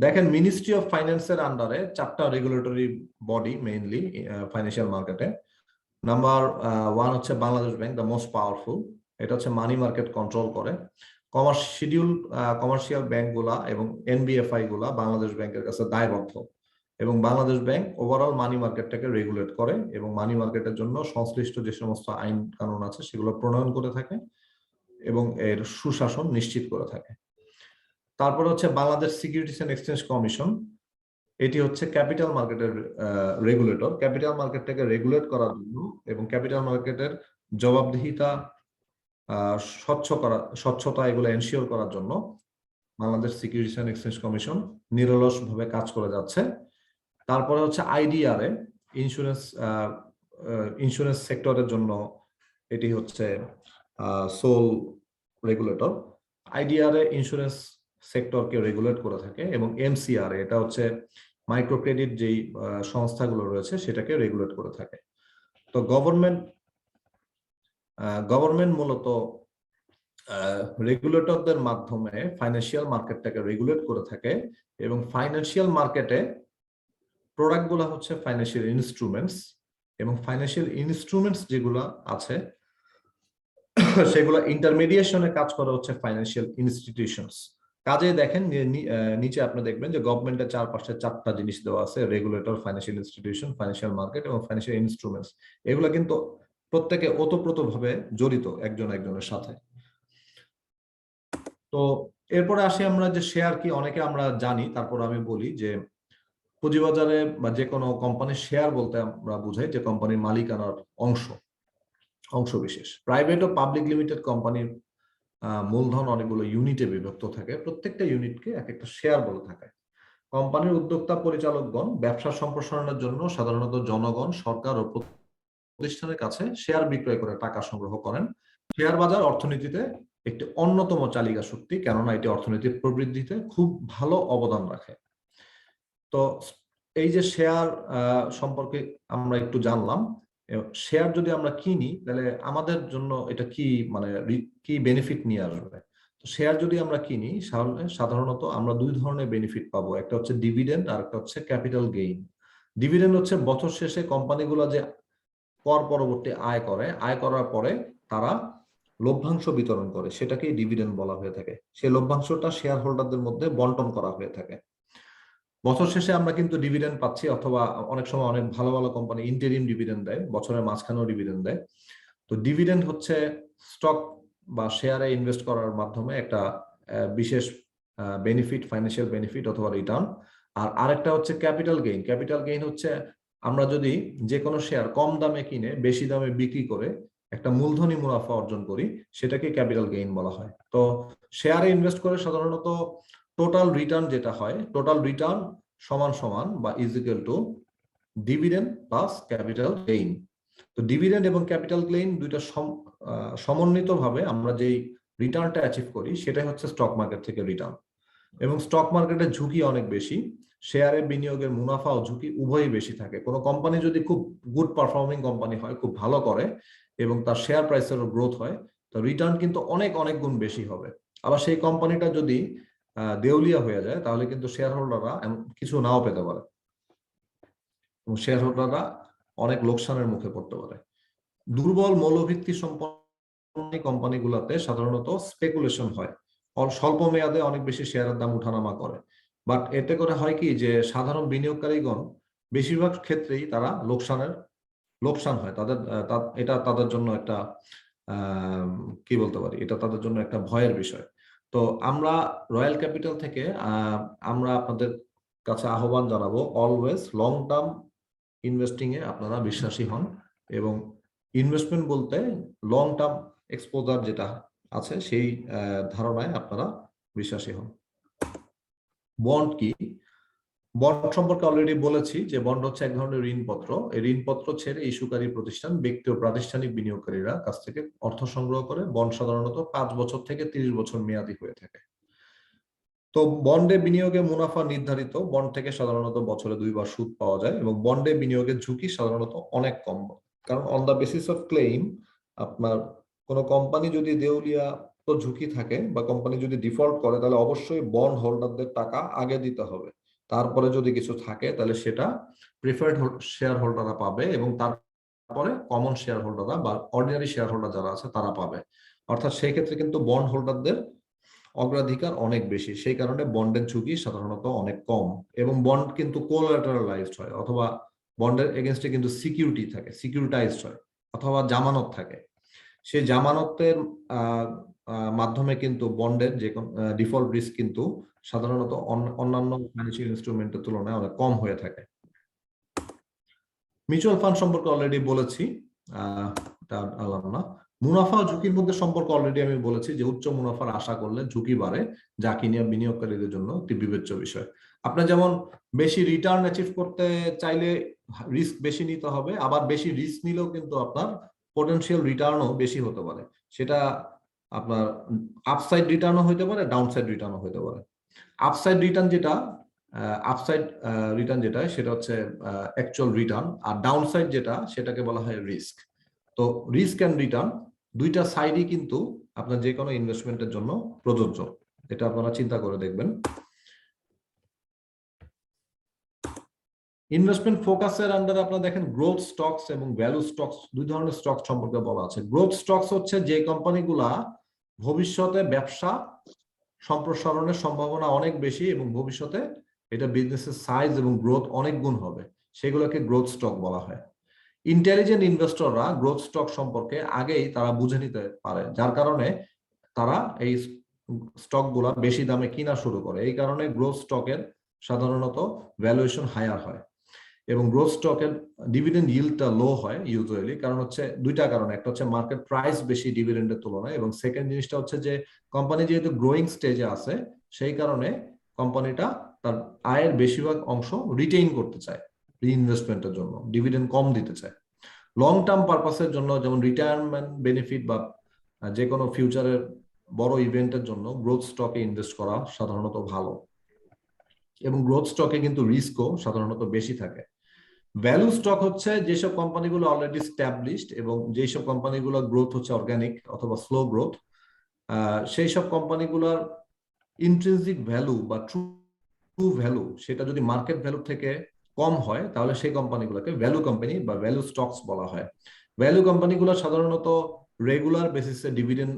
দেখেন, মিনিস্ট্রি অফ ফাইন্যান্সের আন্ডারে 4টা রেগুলেটরি বডি মেইনলি ফাইন্যান্সিয়াল মার্কেটে। নাম্বার 1 হচ্ছে Bangladesh bank, the most powerful. এটা হচ্ছে মানি মার্কেট কন্ট্রোল করে। কমার্শিয়াল ব্যাংকগুলা এবং এনবিএফআই গুলা বাংলাদেশ ব্যাংকের কাছে দায়বদ্ধ এবং বাংলাদেশ ব্যাংক ওভারঅল মানি মার্কেটটাকে রেগুলেট করে এবং মানি মার্কেটের জন্য সংশ্লিষ্ট যে সমস্ত আইন কানুন আছে সেগুলো প্রণয়ন করে থাকে এবং এর সুশাসন নিশ্চিত করে থাকে। তারপর হচ্ছে Bangladesh securities and exchange commission. এটি হচ্ছে ক্যাপিটাল মার্কেটের রেগুলেটর। ক্যাপিটাল মার্কেটটাকে রেগুলেট করার জন্য এবং ক্যাপিটাল মার্কেটের জবাবদিহিতা স্বচ্ছতা এগুলো এনশিওর করার জন্য Bangladesh securities and exchange commission নিরলস ভাবে কাজ করে যাচ্ছে। তারপরে হচ্ছে আইডিআরএ, ইন্স্যুরেন্স সেক্টরের জন্য এটি হচ্ছে সোল রেগুলেটর। আইডিআরএ ইন্স্যুরেন্স সেক্টরকে রেগুলেট করে থাকে এবং এমসিআর, এটা হচ্ছে মাইক্রো ক্রেডিট যেই সংস্থাগুলো রয়েছে সেটাকে রেগুলেট করে থাকে। তো গভর্নমেন্ট মূলত রেগুলেটরদের মাধ্যমে ফাইন্যান্সিয়াল মার্কেটটাকে রেগুলেট করে থাকে এবং ফাইন্যান্সিয়াল মার্কেটে প্রোডাক্টগুলো হচ্ছে ফাইন্যান্সিয়াল ইনস্ট্রুমেন্টস এবং ফাইন্যান্সিয়াল ইনস্ট্রুমেন্টস যেগুলো আছে সেগুলো ইন্টারমিডিয়েশনে কাজ করে হচ্ছে ফাইন্যান্সিয়াল ইনস্টিটিউশনস। কাজে দেখেন নিচে আপনি দেখবেন যে গভর্নমেন্টের চারপাশে 4টা জিনিস দেওয়া আছে: regulator, financial institution, financial market এবং ফাইন্যান্সিয়াল ইনস্ট্রুমেন্টস। এগুলো কিন্তু প্রত্যেকে ওতপ্রোতভাবে জড়িত একজনের সাথে। তো এরপরে আসি আমরা যে শেয়ার কি, অনেকে আমরা জানি, তারপর আমি বলি যে পুঁজিবাজারে বা যে কোনো কোম্পানির শেয়ার বলতে আমরা বুঝাই যে কোম্পানির মালিকানার অংশ বিশেষ। প্রাইভেট ও পাবলিক লিমিটেড কোম্পানির মূলধন অনেকগুলো ইউনিটে বিভক্ত থাকে। প্রত্যেকটা ইউনিটকে এক একটা শেয়ার বলে থাকে। কোম্পানির উদ্যোক্তা পরিচালকগণ ব্যবসা সম্প্রসারণের জন্য সাধারণত জনগণ, সরকার ও প্রতিষ্ঠানের কাছে শেয়ার বিক্রয় করে টাকা সংগ্রহ করেন। শেয়ার বাজার অর্থনীতিতে একটি অন্যতম চালিকা শক্তি, কেননা এটি অর্থনীতির প্রবৃদ্ধিতে খুব ভালো অবদান রাখে। তো এই যে শেয়ার সম্পর্কে আমরা একটু জানলাম। শেয়ার যদি আমরা কিনি তাহলে আমাদের জন্য এটা কি কি বেনিফিট নিয়ে আসবে। তো শেয়ার যদি আমরা কিনি সাধারণত আমরা 2 ধরনের বেনিফিট পাবো। একটা হচ্ছে ডিভিডেন্ড আর একটা হচ্ছে ক্যাপিটাল গেইন। ডিভিডেন্ড হচ্ছে বছর শেষে কোম্পানিগুলো যে কর পরবর্তী আয় করার পরে তারা লভ্যাংশ বিতরণ করে, সেটাকেই ডিভিডেন্ড বলা হয়ে থাকে। সেই লভ্যাংশটা শেয়ার হোল্ডারদের মধ্যে বন্টন করা হয়ে থাকে। বছর শেষে আমরা কিন্তু ডিভিডেন্ড পাচ্ছি, অথবা অনেক সময় অনেক ভালো ভালো কোম্পানি ইন্টারিম ডিভিডেন্ড দেয়, বছরের মাঝখানেও ডিভিডেন্ড দেয়। তো ডিভিডেন্ড হচ্ছে স্টক বা শেয়ারে ইনভেস্ট করার মাধ্যমে একটা বিশেষ বেনিফিট, ফাইন্যান্সিয়াল বেনিফিট অথবা রিটার্ন। আর আরেকটা হচ্ছে ক্যাপিটাল গেইন। ক্যাপিটাল গেইন হচ্ছে আমরা যদি যে কোনো শেয়ার কম দামে কিনে বেশি দামে বিক্রি করে একটা মূলধনী মুনাফা অর্জন করি, সেটাকে ক্যাপিটাল গেইন বলা হয়। তো শেয়ারে ইনভেস্ট করে সাধারণত টোটাল রিটার্ন যেটা হয়, টোটাল রিটার্ন সমান বা is equal two dividend plus capital gain. তো ডিভিডেন্ড এবং ক্যাপিটাল গেইন দুইটা সমন্বিতভাবে আমরা যেই রিটার্নটা অ্যাচিভ করি সেটাই হচ্ছে স্টক মার্কেট থেকে রিটার্ন। এবং স্টক মার্কেটের ঝুঁকি অনেক বেশি, শেয়ারে বিনিয়োগের মুনাফা ও ঝুঁকি উভয়ই বেশি থাকে। কোনো কোম্পানি যদি খুব গুড পারফর্মিং কোম্পানি হয়, খুব ভালো করে এবং তার শেয়ার প্রাইসেরও গ্রোথ হয়, তো রিটার্ন কিন্তু অনেক অনেক গুণ বেশি হবে। আবার সেই কোম্পানিটা যদি দেউলিয়া হয়ে যায়, তাহলে কিন্তু শেয়ার হোল্ডাররা কিছু নাও পেতে পারে এবং শেয়ার হোল্ডাররা অনেক লোকসানের মুখে পড়তে পারে। দুর্বল মৌলভিত্তি সম্পন্ন কোম্পানিগুলোতে সাধারণত স্পেকুলেশন হয়, স্বল্প মেয়াদে অনেক বেশি শেয়ারের দাম উঠানামা করে। বাট এতে করে হয় কি যে সাধারণ বিনিয়োগকারীগণ বেশিরভাগ ক্ষেত্রেই তারা লোকসান হয় তাদের। এটা তাদের জন্য একটা কি বলতে পারি, এটা তাদের জন্য একটা ভয়ের বিষয়। তো আমরা রয়্যাল ক্যাপিটাল থেকে আমরা আপনাদের কাছে আহ্বান জানাবো, অলওয়েজ লং টার্ম ইনভেস্টিং এ আপনারা বিশ্বাসী হন এবং ইনভেস্টমেন্ট বলতে লং টার্ম এক্সপোজার যেটা আছে সেই ধারণায় আপনারা বিশ্বাসী হন। বন্ড কি? বন্ড সম্পর্কে অলরেডি বলেছি যে বন্ড হচ্ছে এক ধরনের ঋণপত্র। এই ঋণপত্র ছেড়ে ইস্যুকারী প্রতিষ্ঠান, ব্যক্তি ও প্রাতিষ্ঠানিক বিনিয়োগকারীরা কাছ থেকে অর্থ সংগ্রহ করে। বন্ড সাধারণত 5 বছর থেকে 30 বছর মেয়াদী হয়ে থাকে। তো বন্ডে বিনিয়োগে মুনাফা নির্ধারিত, বন্ড থেকে সাধারণত বছরে 2 বার সুদ পাওয়া যায় এবং বন্ডে বিনিয়োগের ঝুঁকি সাধারণত অনেক কম। কারণ on the basis of claim, আপনার কোন কোম্পানি যদি দেউলিয়া তো ঝুঁকি থাকে বা কোম্পানি যদি ডিফল্ট করে, তাহলে অবশ্যই বন্ড হোল্ডারদের টাকা আগে দিতে হবে। তারপরে যদি কিছু থাকে তাহলে সেটা প্রিফার্ড শেয়ার হোল্ডাররা পাবে এবং তারপরে কমন শেয়ার হোল্ডাররা বা অর্ডিনারি শেয়ার হোল্ডার যারা আছে তারা পাবে। অর্থাৎ সেই ক্ষেত্রে কিন্তু বন্ড হোল্ডারদের অগ্রাধিকার অনেক বেশি। সেই কারণে বন্ডের ঝুঁকি সাধারণত অনেক কম এবং বন্ড কিন্তু কোলাটারালাইজড হয়, অথবা বন্ডের এগেনস্টে কিন্তু সিকিউরিটি থাকে, সিকিউরিটাইজড হয়, অথবা জামানত থাকে। সেই জামানতের মাধ্যমে কিন্তু বন্ডের যে ডিফল্ট রিস্ক কিন্তু সাধারণত অন্যান্য ফাইন্যান্সিয়াল ইনস্ট্রুমেন্টের তুলনায় অনেক কম হয়ে থাকে। মিউচুয়াল ফান্ড সম্পর্কে অলরেডি বলেছি, না। মুনাফা ও ঝুঁকির মধ্যে সম্পর্ক অলরেডি আমি বলেছি যে উচ্চ মুনাফার আশা করলে ঝুঁকি বাড়ে, যা কিনা বিনিয়োগকারীদের জন্য একটি বিবেচ্য বিষয়। আপনার যেমন বেশি রিটার্ন অ্যাচিভ করতে চাইলে রিস্ক বেশি নিতে হবে, আবার বেশি রিস্ক নিলেও কিন্তু আপনার পটেনশিয়াল রিটার্নও বেশি হতে পারে। সেটা আপনার আপসাইড রিটার্নও হতে পারে, ডাউনসাইড রিটার্নও হতে পারে। আপসাইড রিটার্ন যেটা সেটা হচ্ছে অ্যাকচুয়াল রিটার্ন, আর ডাউনসাইড যেটা সেটাকে বলা হয় রিস্ক। তো রিস্ক এন্ড রিটার্ন দুইটা সাইডই কিন্তু আপনার যে কোনো ইনভেস্টমেন্টের জন্য প্রযোজ্য। এটা আপনারা চিন্তা করে দেখবেন। ইনভেস্টমেন্ট ফোকাসের আন্ডারে আপনারা দেখেন গ্রোথ স্টকস এবং ভ্যালু স্টকস, দুই ধরনের স্টক সম্পর্কে বলা আছে। গ্রোথ স্টকস হচ্ছে যে কোম্পানিগুলা ভবিষ্যতে ব্যবসা সম্প্রসারণের সম্ভাবনা অনেক বেশি এবং ভবিষ্যতে এটা বিজনেসের সাইজ এবং গ্রোথ অনেক গুণ হবে, সেগুলোকে গ্রোথ স্টক বলা হয়। ইন্টেলিজেন্ট ইনভেস্টররা গ্রোথ স্টক সম্পর্কে আগেই তারা বুঝে নিতে পারে, যার কারণে তারা এই স্টকগুলা বেশি দামে কিনা শুরু করে। এই কারণে গ্রোথ স্টকের সাধারণত ভ্যালুয়েশন হায়ার হয় এবং গ্রোথ স্টকের ডিভিডেন্ড ইল্ডটা লো হয় ইউজুয়ালি। কারণ হচ্ছে দুইটা কারণ, একটা হচ্ছে মার্কেট প্রাইস বেশি ডিভিডেন্ডের তুলনায়, এবং সেকেন্ড জিনিসটা হচ্ছে যে কোম্পানি যেহেতু গ্রোয়িং স্টেজে আছে, সেই কারণে কোম্পানিটা তার আয়ের বেশিরভাগ অংশ রিটেইন করতে চায় রিইনভেস্টমেন্টের জন্য, ডিভিডেন্ড কম দিতে চায়। লং টার্ম পারপাসের জন্য, যেমন রিটায়ারমেন্ট বেনিফিট বা যে কোনো ফিউচারের বড় ইভেন্টের জন্য গ্রোথ স্টকে ইনভেস্ট করা সাধারণত ভালো এবং গ্রোথ স্টকে কিন্তু রিস্কও সাধারণত বেশি থাকে। ভ্যালু স্টক হচ্ছে যেসব কোম্পানিগুলো অলরেডি স্ট্যাবলিশড এবং যেসব কোম্পানিগুলো গ্রোথ হচ্ছে অর্গানিক অথবা স্লো গ্রোথ, সেই সব কোম্পানিগুলোর ইন্ট্রিনসিক ভ্যালু বা ট্রু ভ্যালু সেটা যদি মার্কেট ভ্যালু থেকে কম হয়, তাহলে সেই কোম্পানিগুলোকে ভ্যালু কোম্পানি বা ভ্যালু স্টকস বলা হয়। ভ্যালু কোম্পানিগুলো সাধারণত রেগুলার বেসিসে ডিভিডেন্ড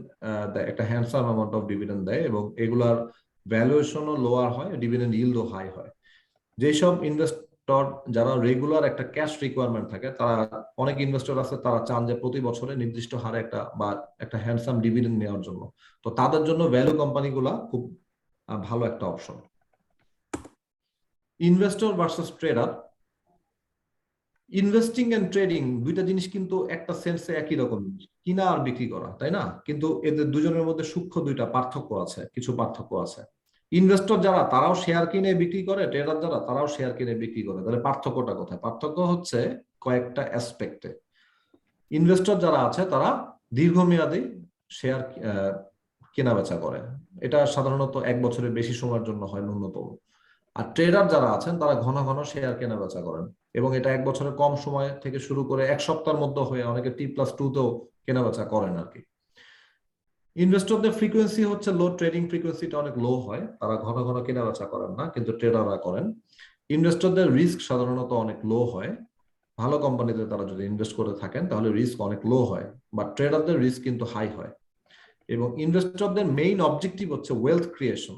দেয়, একটা হ্যান্ডসাম অ্যামাউন্ট অফ ডিভিডেন্ড দেয় এবং এগুলার ভ্যালুয়েশনও লোয়ার হয়, ডিভিডেন্ড ইল্ডও হাই হয়। যেসব ইনভেস্টর যারা রেগুলার একটা ক্যাশ রিকোয়ারমেন্ট থাকে, তারা অনেক ইনভেস্টর আছে তারা চান যে প্রতি বছরে নির্দিষ্ট হারে একটা হ্যান্ডসাম ডিভিডেন্ড নেওয়ার জন্য, তো তাদের জন্য ভ্যালু কোম্পানিগুলা খুব ভালো একটা option. Investor versus trader, investing and trading দুইটা জিনিস কিন্তু একটা সেন্সে একই রকম, কিনা আর বিক্রি করা, তাই না? কিন্তু এদের দুজনের মধ্যে সূক্ষ্ম দুইটা পার্থক্য আছে, কিছু পার্থক্য আছে। ইনভেস্টর যারা তারাও শেয়ার কিনে বিক্রি করে, ট্রেডার যারা তারাও শেয়ার কিনে বিক্রি করে। তাহলে পার্থক্যটা কোথায়? পার্থক্য হচ্ছে কয়েকটা অ্যাসপেক্টে। ইনভেস্টর যারা আছে তারা দীর্ঘমেয়াদী শেয়ার কেনা বেচা করে, এটা সাধারণত 1 বছরের বেশি সময়ের জন্য হয় ন্যূনতম। আর ট্রেডার যারা আছেন তারা ঘন ঘন শেয়ার কেনা বেচা করেন, এবং এটা এক বছরের কম সময় থেকে শুরু করে এক সপ্তাহের মধ্যে হয়ে অনেকে T+2তেও কেনা বেচা করেন আর কি। ইনভেস্টরদের ফ্রিকোয়েন্সি হচ্ছে লো, ট্রেডিং ফ্রিকোয়েন্সিটা অনেক লো হয়, তারা ঘন ঘন কেনা বেচা করেন না, কিন্তু ট্রেডাররা করেন। ইনভেস্টরদের রিস্ক সাধারণত অনেক লো হয়, ভালো কোম্পানিতে তারা যদি ইনভেস্ট করে থাকেন তাহলে রিস্ক অনেক লো হয়, বাট ট্রেডারদের রিস্ক কিন্তু হাই হয়। এবং ইনভেস্টরদের মেইন অবজেক্টিভ হচ্ছে ওয়েলথ ক্রিয়েশন,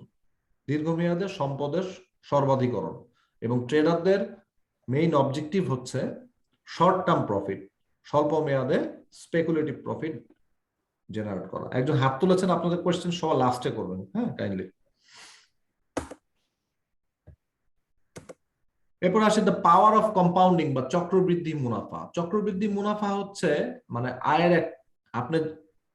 দীর্ঘমেয়াদে সম্পদের সর্বাধিকরণ, এবং ট্রেডারদের মেইন অবজেক্টিভ হচ্ছে শর্ট টার্ম প্রফিট, স্বল্প মেয়াদে স্পেকুলেটিভ প্রফিট জেনারেট করা। একজন হাত তুলেছেন, আপনাদের কোয়েশ্চেন সবার লাস্টে করবেন, হ্যাঁ কাইন্ডলি। এরপর আসে দ্য পাওয়ার অফ কম্পাউন্ডিং বা চক্রবৃদ্ধি মুনাফা। চক্রবৃদ্ধি মুনাফা হচ্ছে মানে আয়ের এক, আপনি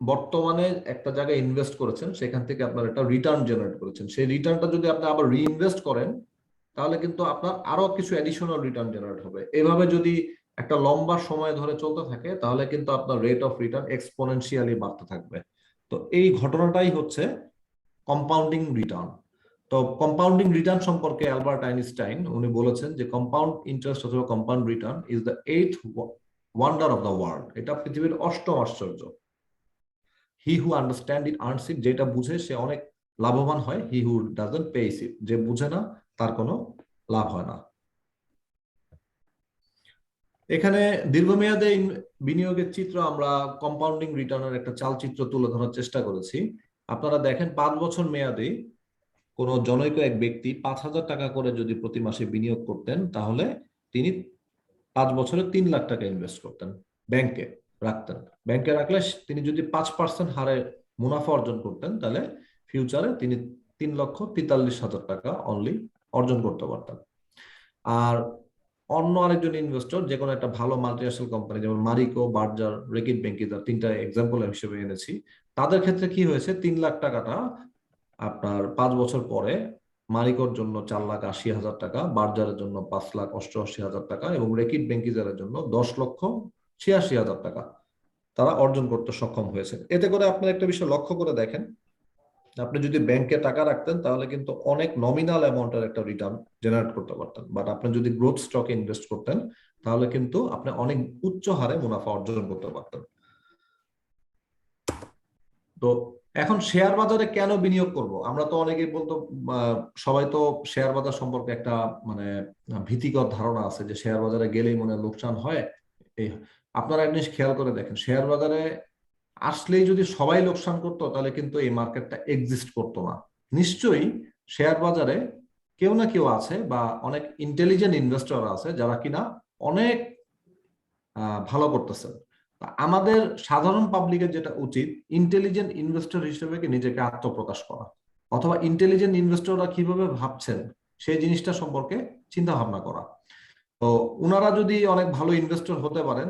বর্তমানে একটা জায়গায় ইনভেস্ট করেছেন, সেখান থেকে আপনার একটা রিটার্ন জেনারেট করেছেন, সেই রিটার্নটা যদি আপনি আবার রিইনভেস্ট করেন তাহলে কিন্তু আপনার আরো কিছু অ্যাডিশনাল রিটার্ন জেনারেট হবে। এভাবে যদি একটা লম্বা সময় ধরে চলতে থাকে তাহলে কিন্তু আপনার রেট অফ রিটার্ন এক্সপোনেনশিয়ালি বাড়তে থাকবে। তো এই ঘটনাটাই হচ্ছে কম্পাউন্ডিং রিটার্ন। তো কম্পাউন্ডিং রিটার্ন সম্পর্কে অ্যালবার্ট আইনস্টাইন উনি বলেছেন যে কম্পাউন্ড ইন্টারেস্ট অথবা compound return is the 8th wonder of the world. এটা পৃথিবীর 8ম আশ্চর্য। হি হু আন্ডারস্ট্যান্ড ইট আর্নস ইট, যেটা বুঝে সে অনেক লাভবান হয়। হি হু ডাজন্ট পে ইট, যে বুঝে না তার কোনো লাভ হয় না। এখানে দীর্ঘমেয়াদে বিনিয়োগের চিত্র আমরা কম্পাউন্ডিং রিটার্নের একটা চালচিত্র তুলে ধরার চেষ্টা করেছি। আপনারা দেখেন 5 বছর মেয়াদে কোন জনৈক এক ব্যক্তি 5,000 টাকা করে যদি প্রতি মাসে বিনিয়োগ করতেন তাহলে তিনি 5 বছরে 3 লাখ টাকা ইনভেস্ট করতেন, ব্যাংকে রাখতেন। ব্যাংকে রাখলে তিনি যদি 5% হারে মুনাফা অর্জন করতেন তাহলে ফিউচারে তিনি 3,43,000 টাকা অনলি অর্জন করতে পারতেন। আর অন্য আরেকজন ইনভেস্টর যে কোনো একটা ভালো মাল্টিন্যাশনাল কোম্পানি যেমন মারিকো, বার্জার, রেকিট বেঙ্কিজার, তিনটা এক্সাম্পল হিসেবে এনেছি, তাদের ক্ষেত্রে কি হয়েছে, 3 লাখ টাকাটা আপনার 5 বছর পরে মারিকোর জন্য 4,80,000 টাকা, বার্জারের জন্য 5,88,000 টাকা এবং রেকিট বেঙ্কিজারের জন্য 10,86,000 টাকা তারা অর্জন করতে সক্ষম হয়েছে। এতে করে আপনার একটা বিষয় লক্ষ্য করে দেখেন, আপনি যদি ব্যাংকে টাকা রাখতেন তাহলে কিন্তু অনেক নমিনাল অ্যামাউন্টের একটা রিটার্ন জেনারেট করতে পারতেন, বাট আপনি যদি গ্রোথ স্টকে ইনভেস্ট করতেন তাহলে কিন্তু আপনি অনেক উচ্চ হারে মুনাফা অর্জন করতে পারতেন। তো এখন শেয়ার বাজারে কেন বিনিয়োগ করব? আমরা তো অনেকেই বলতো, সবাই তো শেয়ার বাজার সম্পর্কে একটা মানে ভীতিকর ধারণা আছে যে শেয়ার বাজারে গেলেই মনে লোকসান হয়। এই আপনারা একটা জিনিস খেয়াল করে দেখেন, শেয়ার বাজারে আসলেই যদি সবাই লোকসান করতো তাহলে কিন্তু এই মার্কেটটা এক্সিস্ট করতো না। নিশ্চয়ই শেয়ার বাজারে কেউ না কেউ আছে বা অনেক ইন্টেলিজেন্ট ইনভেস্টর আছে যারা কিনা অনেক ভালো করতেছেন। আমাদের সাধারণ পাবলিকের যেটা উচিত, ইন্টেলিজেন্ট ইনভেস্টর হিসেবে নিজেকে আত্মপ্রকাশ করা, অথবা ইন্টেলিজেন্ট ইনভেস্টররা কিভাবে ভাবছেন সেই জিনিসটা সম্পর্কে চিন্তা ভাবনা করা। তো ওনারা যদি অনেক ভালো ইনভেস্টর হতে পারেন,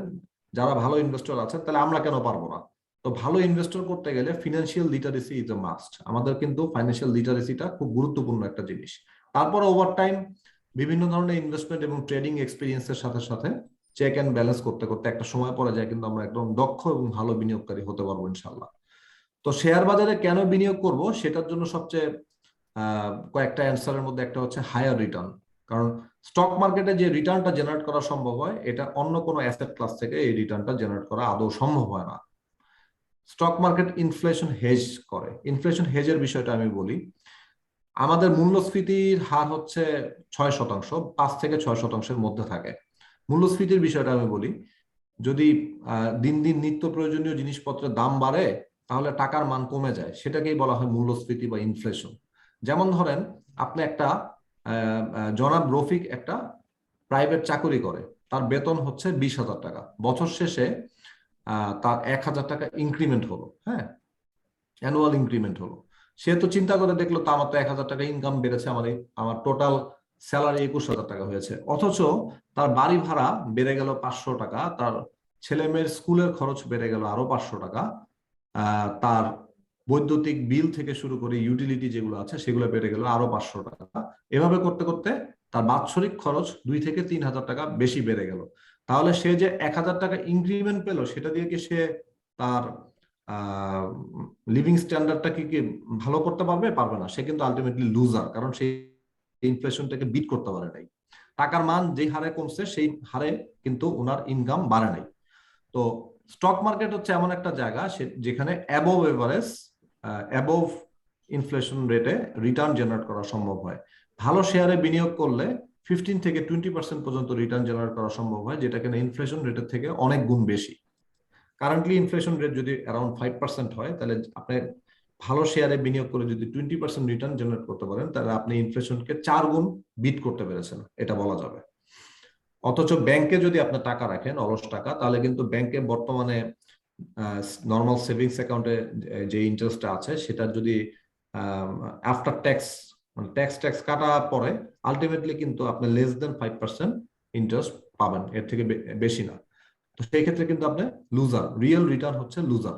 যারা ভালো ইনভেস্টর আছেন, তাহলে আমরা কেন পারবো না? তো ভালো ইনভেস্টর করতে গেলে financial literacy is a must. আমাদের কিন্তু ফাইন্যান্সিয়াল লিটারেসিটা খুব গুরুত্বপূর্ণ একটা জিনিস। তারপর ওভার টাইম বিভিন্ন ধরনের ইনভেস্টমেন্ট এবং ট্রেডিং এক্সপিরিয়েন্সের সাথে সাথে চেক অ্যান্ড ব্যালেন্স করতে করতে একটা সময় পরে যায় কিন্তু আমরা একদম দক্ষ এবং ভালো বিনিয়োগকারী হতে পারবো ইনশাল্লাহ। তো শেয়ার বাজারে কেন বিনিয়োগ করব সেটার জন্য সবচেয়ে কয়েকটা অ্যান্সারের মধ্যে একটা হচ্ছে হায়ার রিটার্ন। কারণ স্টক মার্কেটে যে রিটার্নটা জেনারেট করা সম্ভব হয় এটা অন্য কোনো অ্যাসেট ক্লাস থেকে এই রিটার্নটা জেনারেট করা আদৌ সম্ভব হয় না। স্টক মার্কেট ইনফ্লেশন হেজ করে। ইনফ্লেশন হেজের বিষয়টা আমি বলি, আমাদের মূল্যস্ফীতির হার হচ্ছে 6%, 5 থেকে 6%-এর মধ্যে থাকে। মূল্যস্ফীতির বিষয়টা আমি বলি, যদি দিন দিন নিত্য প্রয়োজনীয় জিনিসপত্রের দাম বাড়ে তাহলে টাকার মান কমে যায়, সেটাকেই বলা হয় মূল্যস্ফীতি বা ইনফ্লেশন। যেমন ধরেন আপনি একটা জনাব রফিক একটা প্রাইভেট চাকরি করে, তার বেতন হচ্ছে 20,000 টাকা, বছর শেষে তার 1,000 টাকা ইনক্রিমেন্ট হলো, হ্যাঁ অ্যানুয়াল ইনক্রিমেন্ট হলো। সে তো চিন্তা করে দেখলো তা আমার তো 1,000 টাকা ইনকাম বেড়েছে, আমার টোটাল স্যালারি 21,000 টাকা হয়েছে। অথচ তার বাড়ি ভাড়া বেড়ে গেল 500 টাকা, তার ছেলে মেয়ের স্কুলের খরচ বেড়ে গেল আরো 500 টাকা, তার বৈদ্যুতিক বিল থেকে শুরু করে ইউটিলিটি যেগুলো আছে সেগুলো বেড়ে গেল আরো 500 টাকা। এভাবে করতে করতে তার বাৎসরিক খরচ 2 থেকে 3,000 টাকা বেশি বেড়ে গেল। তাহলে সে যে 1,000 টাকা ইনক্রিমেন্ট পেলো সেটা দিয়ে কি সে তার লিভিং স্ট্যান্ডার্ডটা কি ভালো করতে পারবে? পারবে না। সে কিন্তু আলটিমেটলি লুজার, কারণ সে ইনফ্লেশনটাকে বিট করতে পারে নাই। টাকার মান যে হারে কমছে সেই হারে কিন্তু ওনার ইনকাম বাড়ে নাই। তো স্টক মার্কেট হচ্ছে এমন একটা জায়গা যেখানে অ্যাবভ এভারেজ, অ্যাবভ ইনফ্লেশন রেটে রিটার্ন জেনারেট করা সম্ভব হয়। ভালো শেয়ারে বিনিয়োগ করলে 15 থেকে 20% পর্যন্ত রিটার্ন জেনারেট করা সম্ভব হয়, যেটা কিনা ইনফ্লেশন রেটের থেকে অনেক গুণ বেশি। কারেন্টলি ইনফ্লেশন রেট যদি অ্যারাউন্ড 5% হয়, তাহলে আপনি ভালো শেয়ারে বিনিয়োগ করে যদি 20% রিটার্ন জেনারেট করতে পারেন, তাহলে আপনি ইনফ্লেশনকে 4 গুণ বিট করতে পেরেছেন, এটা বলা যাবে। অথচ ব্যাংকে যদি আপনি টাকা রাখেন, অলস টাকা, তাহলে কিন্তু ব্যাংকে বর্তমানে নর্মাল সেভিংস অ্যাকাউন্টে যে ইন্টারেস্টটা আছে সেটা যদি আফটার ট্যাক্স মানে ট্যাক্স কাটা পরে আলটিমেটলি কিন্তু আপনি লেস দেন 5% ইন্টারেস্ট পাবেন, এর থেকে বেশি না। তো সেই ক্ষেত্রে কিন্তু আপনি লুজার, রিয়েল রিটার্ন হচ্ছে লুজার।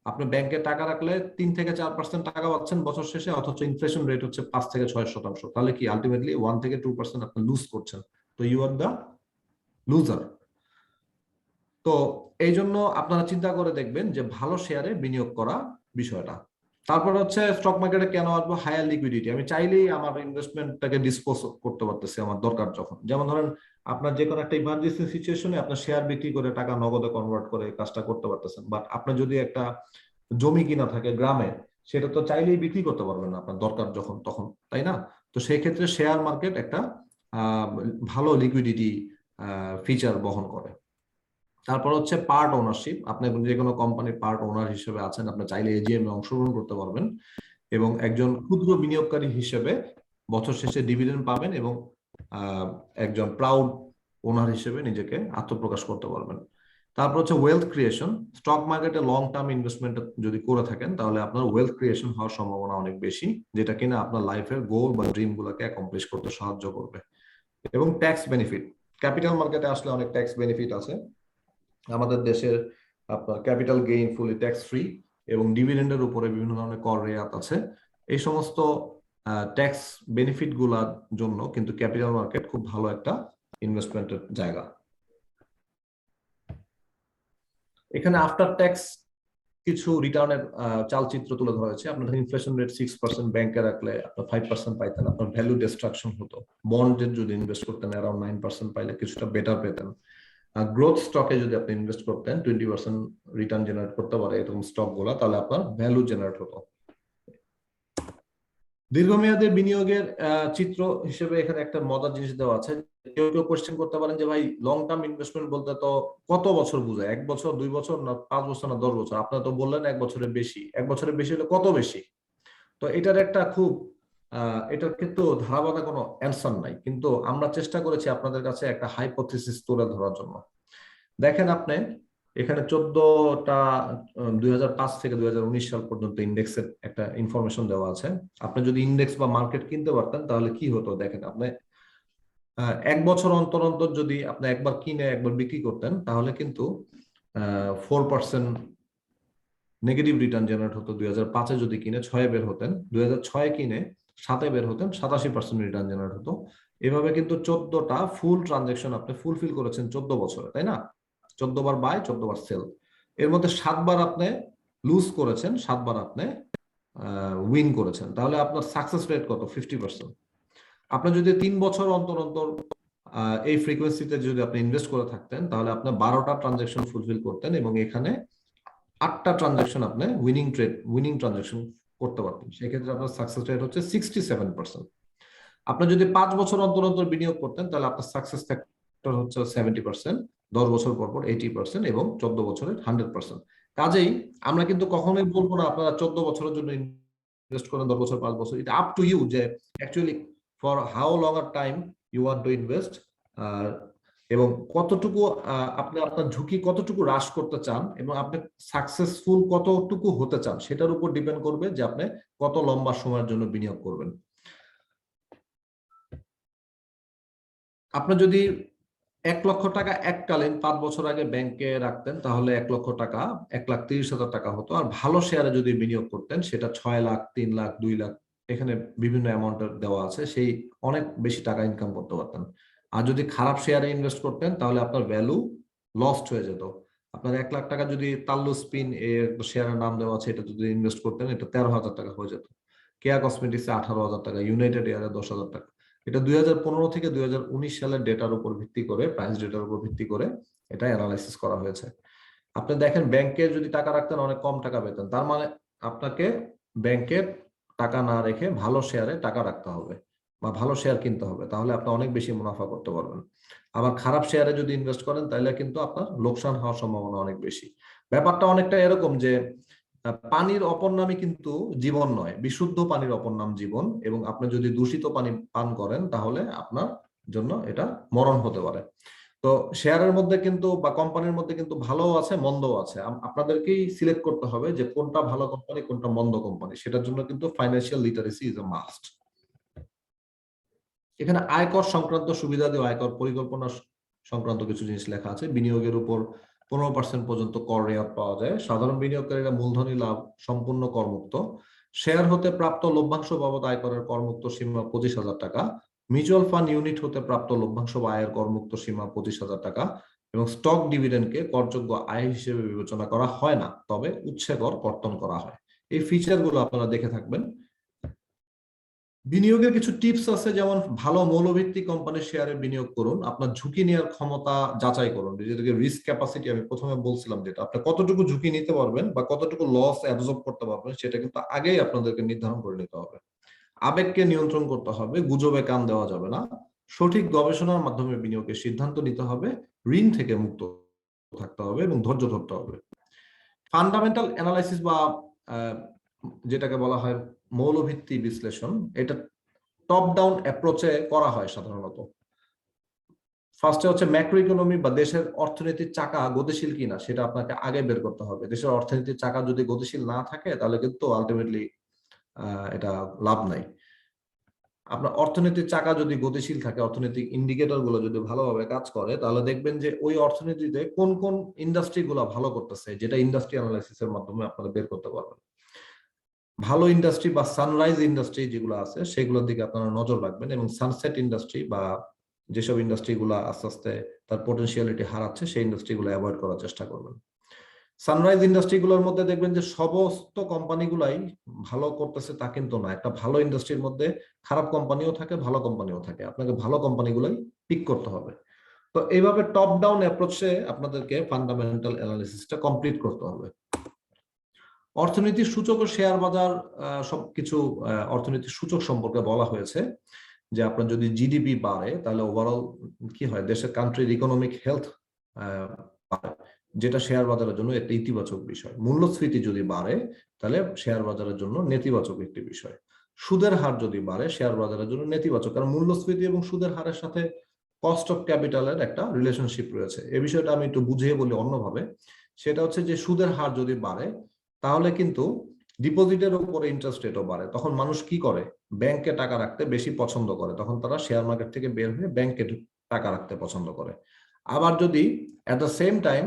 আপনি ব্যাংকে টাকা রাখলে 3 থেকে 4% টাকা পাচ্ছেন বছর শেষে, অথচ ইনফ্লেশন রেট হচ্ছে 5 থেকে 6%। তাহলে কি আলটিমেটলি 1 থেকে 2% আপনি লুজ করছেন। তো ইউ আর দ্য লুজার। তো এই জন্য আপনারা চিন্তা করে দেখবেন যে ভালো শেয়ারে বিনিয়োগ করা বিষয়টা। তারপর হচ্ছে স্টক মার্কেটে কেন আসবো, হায়ার লিকুইডিটি। আমি চাইলেই আমার ইনভেস্টমেন্টটাকে ডিসপোজ করতে পারতেছি আমার দরকার যখন। যেমন ধরেন আপনার যে কোনো একটা ইমার্জেন্সি সিচুয়েশনে আপনার শেয়ার বিক্রি করে টাকা নগদে কনভার্ট করে কাজটা করতে পারতেছেন। বাট আপনার যদি একটা জমি কিনা থাকে গ্রামে, সেটা তো চাইলেই বিক্রি করতে পারবেন না আপনার দরকার যখন তখন, তাই না? তো সেই ক্ষেত্রে শেয়ার মার্কেট একটা ভালো লিকুইডিটি ফিচার বহন করে। তারপর হচ্ছে পার্ট ওনারশিপ। আপনি যে কোনো কোম্পানির পার্ট ওনার হিসেবে আছেন, আপনি চাইলে এজিএম এ অংশগ্রহণ করতে পারবেন এবং একজন ক্ষুদ্র বিনিয়োগকারী হিসেবে বছর শেষে ডিভিডেন্ড পাবেন এবং একজন প্রাউড ওনার হিসেবে নিজেকে আত্মপ্রকাশ করতে পারবেন। তারপর হচ্ছে ওয়েলথ ক্রিয়েশন। স্টক মার্কেটে লং টার্ম ইনভেস্টমেন্ট যদি করে থাকেন, তাহলে আপনার ওয়েলথ ক্রিয়েশন হওয়ার সম্ভাবনা অনেক বেশি, যেটা কিনা আপনার লাইফের গোল বা ড্রিম গুলাকে অ্যাকমপ্লিশ করতে সাহায্য করবে। এবং ট্যাক্স বেনিফিট, ক্যাপিটাল মার্কেটে আসলে অনেক ট্যাক্স বেনিফিট আছে। আমাদের দেশের আপনার ক্যাপিটাল গেইন ফুলি ট্যাক্স ফ্রি এবং ডিভিডেন্ডের উপরে বিভিন্ন ধরনের কর রেয়াত আছে। এই সমস্ত ট্যাক্স বেনিফিট গুলার জন্য কিন্তু ক্যাপিটাল মার্কেট খুব ভালো একটা ইনভেস্টমেন্টের জায়গা। এখানে আফটার ট্যাক্স কিছু রিটার্নের চালচিত্র তুলে ধরা হয়েছে। আপনার ইনফ্লেশন রেট 6%, ব্যাংকে রাখলে আপনার 5% পাইতেন, আপনার ভ্যালু ডিস্ট্রাকশন হতো। বন্ডে যদি ইনভেস্ট করতেন অ্যারাউন্ড 9% পাইলে কিছুটা বেটার পেতেন। গ্রোথ স্টকে যদি আপনি ইনভেস্ট করতেন 20% রিটার্ন জেনারেট করতে পারে এরকম স্টক গুলা, তাহলে আপনার ভ্যালু জেনারেট হতো। দীর্ঘমেয়াদী বিনিয়োগের চিত্র হিসেবে এখানে একটা মজার জিনিস দেওয়া আছে। কেউ কেউ কোশ্চেন করতে পারেন যে ভাই লং টার্ম ইনভেস্টমেন্ট বলতে তো কত বছর বোঝায়, 1 বছর 2 বছর না 5 বছর না 10 বছর? আপনারা তো বললেন 1 বছরের বেশি। 1 বছরের বেশি হলে কত বেশি? তো এটার একটা খুব এটার কিন্তু ধারাবাহিক কোনো অ্যান্সার নাই, কিন্তু আমরা চেষ্টা করেছি আপনাদের কাছে একটা হাইপোথিসিস তুলে ধরার জন্য। দেখেন আপনি এখানে 14টা 2005 থেকে 2019 সাল পর্যন্ত ইন্ডেক্সের একটা ইনফরমেশন দেওয়া আছে। আপনি যদি ইন্ডেক্স বা মার্কেট কিনতে পারতেন তাহলে কি হতো দেখেন। আপনি 1 বছর অন্তর অন্তর যদি আপনি একবার কিনে একবার বিক্রি করতেন, তাহলে কিন্তু 4% নেগেটিভ রিটার্ন জেনারেট হতো। 2005-এ যদি কিনে 6-এ বের হতেন, 2006-এ কিনে 7-এ বের হতেন, 87% রিটার্ন জেনারেট হতো। এভাবে কিন্তু 14টা ফুল ট্রানজাকশন আপনি ফুলফিল করেছেন 14 বছরে, তাই না? 14 বার বাই, 14 বার সেল। এর মধ্যে 7 বার আপনি লুজ করেছেন, 7 বার আপনি উইন করেছেন। তাহলে আপনার সাকসেস রেট কত? 50%। আপনি যদি 3 বছর অন্তর অন্তর এই ফ্রিকোয়েন্সিতে যদি আপনি ইনভেস্ট করে থাকতেন, তাহলে আপনি 12টা ট্রানজাকশন ফুলফিল করতেন এবং এখানে 8টা ট্রানজাকশন আপনি উইনিং ট্রানজাকশন করতে পারতেন। সেক্ষেত্রে আপনার সাকসেস রেট হচ্ছে 67%। আপনি যদি 5 বছর অন্তর অন্তর বিনিয়োগ করতেন, তাহলে আপনার সাকসেস ফ্যাক্টর হচ্ছে 70%, 10 বছর পর পর 80% এবং 14 বছরের 100%। কাজেই আমরা কিন্তু কখনোই বলবো না আপনারা 14 বছরের জন্য ইনভেস্ট করেন, 10 বছর 5 বছর। এটা আপ টু ইউ যে actually for how long a time you want to invest, এবং কতটুকু আপনি আপনার ঝুঁকি কতটুকু হ্রাস করতে চান এবং আপনি সাকসেসফুল কতটুকু হতে চান, সেটার উপর ডিপেন্ড করবে যে আপনি কত লম্বা সময়ের জন্য বিনিয়োগ করবেন। আপনি যদি 1 লক্ষ টাকা এককালীন 5 বছর আগে ব্যাংকে রাখতেন, তাহলে 1 লক্ষ টাকা 1,30,000 টাকা হতো। আর ভালো শেয়ারে যদি বিনিয়োগ করতেন, সেটা 6 লাখ, 3 লাখ, 2 লাখ, এখানে বিভিন্ন অ্যামাউন্টের দেওয়া আছে, সেই অনেক বেশি টাকা ইনকাম করতে পারতেন। আর যদি খারাপ শেয়ারে ইনভেস্ট করতেন, তাহলে আপনার ভ্যালু লস্ট হয়ে যেত। আপনার 1 লাখ টাকা যদি তাল্লু স্পিন এর শেয়ারের নাম দেওয়া আছে, এটা যদি ইনভেস্ট করতেন, এটা 13,000 টাকা হয়ে যেত। কেয়া কসমেটিক্সে 18,000 টাকা, ইউনাইটেড এয়ারে 10,000 টাকা। এটা 2015 থেকে 2019 সালের ডেটার উপর ভিত্তি করে, প্রাইস ডেটার উপর ভিত্তি করে এটা অ্যানালাইসিস করা হয়েছে। আপনি দেখেন ব্যাংকে যদি টাকা রাখতেন অনেক কম টাকা পেতেন, তার মানে আপনাকে ব্যাংকে টাকা না রেখে ভালো শেয়ারে টাকা রাখতে হবে বা ভালো শেয়ার কিনতে হবে, তাহলে আপনি অনেক বেশি মুনাফা করতে পারবেন। আবার খারাপ শেয়ারে যদি ইনভেস্ট করেন তাহলে কিন্তু আপনার লোকসান হওয়ার সম্ভাবনা অনেক বেশি। ব্যাপারটা অনেকটা এরকম যে পানির অপর নামই কিন্তু জীবন নয়, বিশুদ্ধ পানির অপর নাম জীবন, এবং আপনি যদি দূষিত পানি পান করেন তাহলে আপনার জন্য এটা মরণ হতে পারে। তো শেয়ারের মধ্যে কিন্তু বা কোম্পানির মধ্যে কিন্তু ভালো আছে মন্দও আছে, আপনাদেরকেই সিলেক্ট করতে হবে যে কোনটা ভালো কোম্পানি কোনটা মন্দ কোম্পানি। সেটার জন্য কিন্তু financial literacy is a must. এখানে আয়কর সংক্রান্ত সুবিধা দিয়ে আয়কর পরিকল্পনা সংক্রান্ত কিছু জিনিস লেখা আছে। বিনিয়োগের উপর 15% পর্যন্ত কর রেয়াত পাওয়া যায়। সাধারণ বিনিয়োগকারীরা মূলধনী লাভ সম্পূর্ণ করমুক্ত। শেয়ার হতে প্রাপ্ত লভ্যাংশ বাবদ আয়করের করমুক্ত সীমা 25,000 টাকা। মিউচুয়াল ফান্ড ইউনিট হতে প্রাপ্ত লভ্যাংশ বা আয়ের করমুক্ত সীমা 25,000 টাকা। এবং স্টক ডিভিডেন্ডকে করযোগ্য আয় হিসেবে বিবেচনা করা হয় না, তবে উৎসে কর কর্তন করা হয়। এই ফিচারগুলো আপনারা দেখে থাকবেন। বিনিয়োগের কিছু টিপস আছে, যেমন ভালো মৌলভিত্তিক কোম্পানির শেয়ারে বিনিয়োগ করুন। আপনার ঝুঁকি নেওয়ার ক্ষমতা যাচাই করুন, যেটাকে রিস্ক ক্যাপাসিটি আমি প্রথমে বলছিলাম, যেটা আপনি কতটুকু ঝুঁকি নিতে পারবেন বা কতটুকু লস অ্যাবজর্ব করতে পারবেন সেটা কিন্তু আগেই আপনাদেরকে নির্ধারণ করে নিতে হবে। আবেগকে নিয়ন্ত্রণ করতে হবে, গুজবে কান দেওয়া যাবে না। সঠিক গবেষণার মাধ্যমে বিনিয়োগের সিদ্ধান্ত নিতে হবে। ঋণ থেকে মুক্ত থাকতে হবে এবং ধৈর্য ধরতে হবে। ফান্ডামেন্টাল অ্যানালাইসিস বা যেটাকে বলা হয় মৌলভিত্তি বিশ্লেষণ, এটা টপ ডাউন অ্যাপ্রোচে করা হয় সাধারণত। ফার্স্টে হচ্ছে ম্যাক্রো ইকোনমি বা দেশের অর্থনীতির চাকা গতিশীল কিনা সেটা আপনাকে আগে বের করতে হবে। দেশের অর্থনীতির চাকা যদি গতিশীল না থাকে তাহলে কিন্তু আলটিমেটলি এটা লাভ নাই। আপনার অর্থনীতির চাকা যদি গতিশীল থাকে, অর্থনৈতিক ইন্ডিকেটর গুলো যদি ভালোভাবে কাজ করে, তাহলে দেখবেন যে ওই অর্থনীতিতে কোন কোন ইন্ডাস্ট্রি গুলো ভালো করতেছে, যেটা ইন্ডাস্ট্রি অ্যানালাইসিসের মাধ্যমে আপনারা বের করতে পারবেন। ভালো ইন্ডাস্ট্রি বা সানরাইজ ইন্ডাস্ট্রি যেগুলো আছে সেগুলোর দিকে আপনারা নজর রাখবেন, এবং সানসেট ইন্ডাস্ট্রি বা যেসব ইন্ডাস্ট্রি গুলো আস্তে আস্তে তার পটেনশিয়ালিটি হারাচ্ছে সেই ইন্ডাস্ট্রি গুলো অ্যাভয়েড করার চেষ্টা করবেন। সানরাইজ ইন্ডাস্ট্রি গুলোর মধ্যে দেখবেন যে সমস্ত কোম্পানিগুলাই ভালো করতেছে তা কিন্তু না। একটা ভালো ইন্ডাস্ট্রির মধ্যে খারাপ কোম্পানিও থাকে, ভালো কোম্পানিও থাকে। আপনাকে ভালো কোম্পানিগুলোই পিক করতে হবে। তো এইভাবে টপ ডাউন অ্যাপ্রোচে আপনাদেরকে ফান্ডামেন্টাল অ্যানালিসিসটা কমপ্লিট করতে হবে। অর্থনীতির সূচক ও শেয়ার বাজার সবকিছু অর্থনীতির সূচক সম্পর্কে বলা হয়েছে যে আপনার যদি জিডিপি বাড়ে তাহলে ওভারঅল কি হয়, দেশের কান্ট্রির ইকোনমিক হেলথ বাড়ে, যেটা শেয়ার বাজারের জন্য একটা ইতিবাচক বিষয়। মূল্যস্ফীতি যদি বাড়ে তাহলে শেয়ার বাজারের জন্য নেতিবাচক একটি বিষয়। সুদের হার যদি বাড়ে শেয়ার বাজারের জন্য নেতিবাচক, কারণ মূল্যস্ফীতি এবং সুদের হারের সাথে কস্ট অফ ক্যাপিটালের একটা রিলেশনশিপ রয়েছে। এই বিষয়টা আমি একটু বুঝিয়ে বলি অন্যভাবে। সেটা হচ্ছে যে সুদের হার যদি বাড়ে তাহলে কিন্তু ডিপোজিটের উপরে ইন্টারেস্ট রেটও বাড়ে। তখন মানুষ কি করে, ব্যাংকে টাকা রাখতে বেশি পছন্দ করে, তখন তারা শেয়ার মার্কেট থেকে বের হয়ে ব্যাংকে টাকা রাখতে পছন্দ করে। আবার যদি at the same time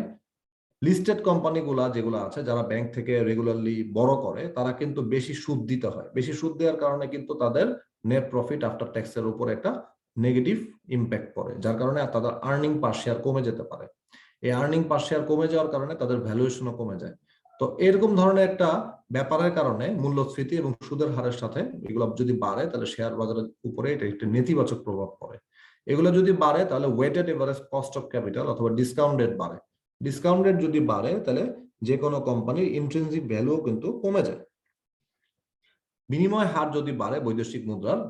listed কোম্পানিগুলা যেগুলো আছে যারা ব্যাংক থেকে রেগুলারলি বড় করে, তারা কিন্তু বেশি সুদ দিতে হয়। বেশি সুদ দেওয়ার কারণে কিন্তু তাদের নেট প্রফিট আফটার ট্যাক্সের উপর একটা নেগেটিভ ইম্প্যাক্ট পড়ে, যার কারণে তাদের আর্নিং পার শেয়ার কমে যেতে পারে। এই আর্নিং পার শেয়ার কমে যাওয়ার কারণে তাদের ভ্যালুয়েশনও কমে যায়। তো এরকম ধরনের একটা ব্যাপারের কারণে মূল্যস্ফীতি এবং সুদের হারের সাথে এগুলো যদি বাড়ে তাহলে শেয়ার বাজারের উপরে এটা একটা নেতিবাচক প্রভাব পড়ে। এগুলো যদি বাড়ে তাহলে weighted average cost of capital অথবা ডিসকাউন্ট রেট বাড়ে। ডিসকাউন্ট রেট যদি বাড়ে তাহলে যে কোনো কোম্পানির ইন্ট্রিনসিক ভ্যালু কিন্তু কমে যায়। বিনিময় হার যদি বাড়ে বৈদেশিক মুদ্রার,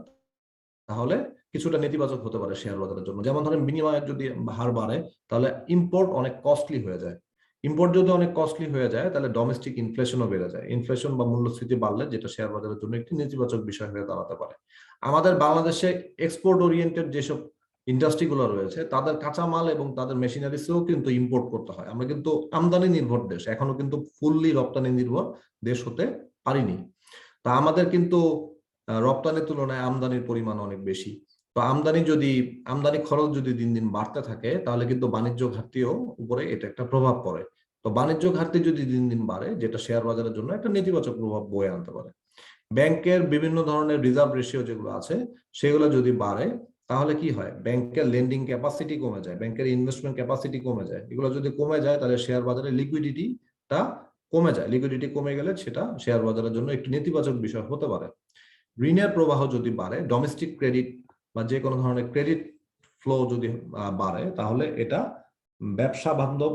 তাহলে কিছুটা নেতিবাচক হতে পারে শেয়ার বাজারের জন্য। যেমন ধরেন বিনিময়ের যদি হার বাড়ে তাহলে ইম্পোর্ট অনেক কস্টলি হয়ে যায়। ইম্পোর্ট যদি অনেক কস্টলি হয়ে যায় তাহলে ডোমেস্টিক ইনফ্লেশনও বেড়ে যায়। ইনফ্লেশন বা মূল্যস্ফীতি বাড়লে যেটা শেয়ার বাজারের জন্য একটি নেতিবাচক বিষয় হয়ে দাঁড়াতে পারে। আমাদের বাংলাদেশে এক্সপোর্ট ওরিয়েন্টেড যেসব ইন্ডাস্ট্রিগুলো রয়েছে তাদের কাঁচামাল এবং তাদের মেশিনারিজও কিন্তু ইম্পোর্ট করতে হয়। আমরা কিন্তু আমদানি নির্ভর দেশ, এখনো কিন্তু ফুললি রপ্তানি নির্ভর দেশ হতে পারিনি। তা আমাদের কিন্তু রপ্তানির তুলনায় আমদানির পরিমাণ অনেক বেশি। তো আমদানি খরচ যদি দিন দিন বাড়তে থাকে তাহলে কিন্তু বাণিজ্য ঘাটতিও উপরে এটা একটা প্রভাব পড়ে। তো বাণিজ্য ঘাটতি যদি দিন দিন বাড়ে, যেটা শেয়ার বাজারের জন্য একটা নেতিবাচক প্রভাব বয়ে আনতে পারে। ব্যাংকের বিভিন্ন ধরনের রিজার্ভ রেশিও যেগুলো আছে সেগুলো যদি বাড়ে তাহলে কি হয়, ব্যাংকের লেন্ডিং ক্যাপাসিটি কমে যায়, ব্যাংকের ইনভেস্টমেন্ট ক্যাপাসিটি কমে যায়। এগুলো যদি কমে যায় তাহলে শেয়ার বাজারে লিকুইডিটিটা কমে যায়। লিকুইডিটি কমে গেলে সেটা শেয়ার বাজারের জন্য একটি নেতিবাচক বিষয় হতে পারে। ঋণের প্রবাহ যদি বাড়ে, ডোমেস্টিক ক্রেডিট বা যে কোনো ধরনের ক্রেডিট ফ্লো যদি বাড়ে, তাহলে এটা ব্যবসা বান্ধব,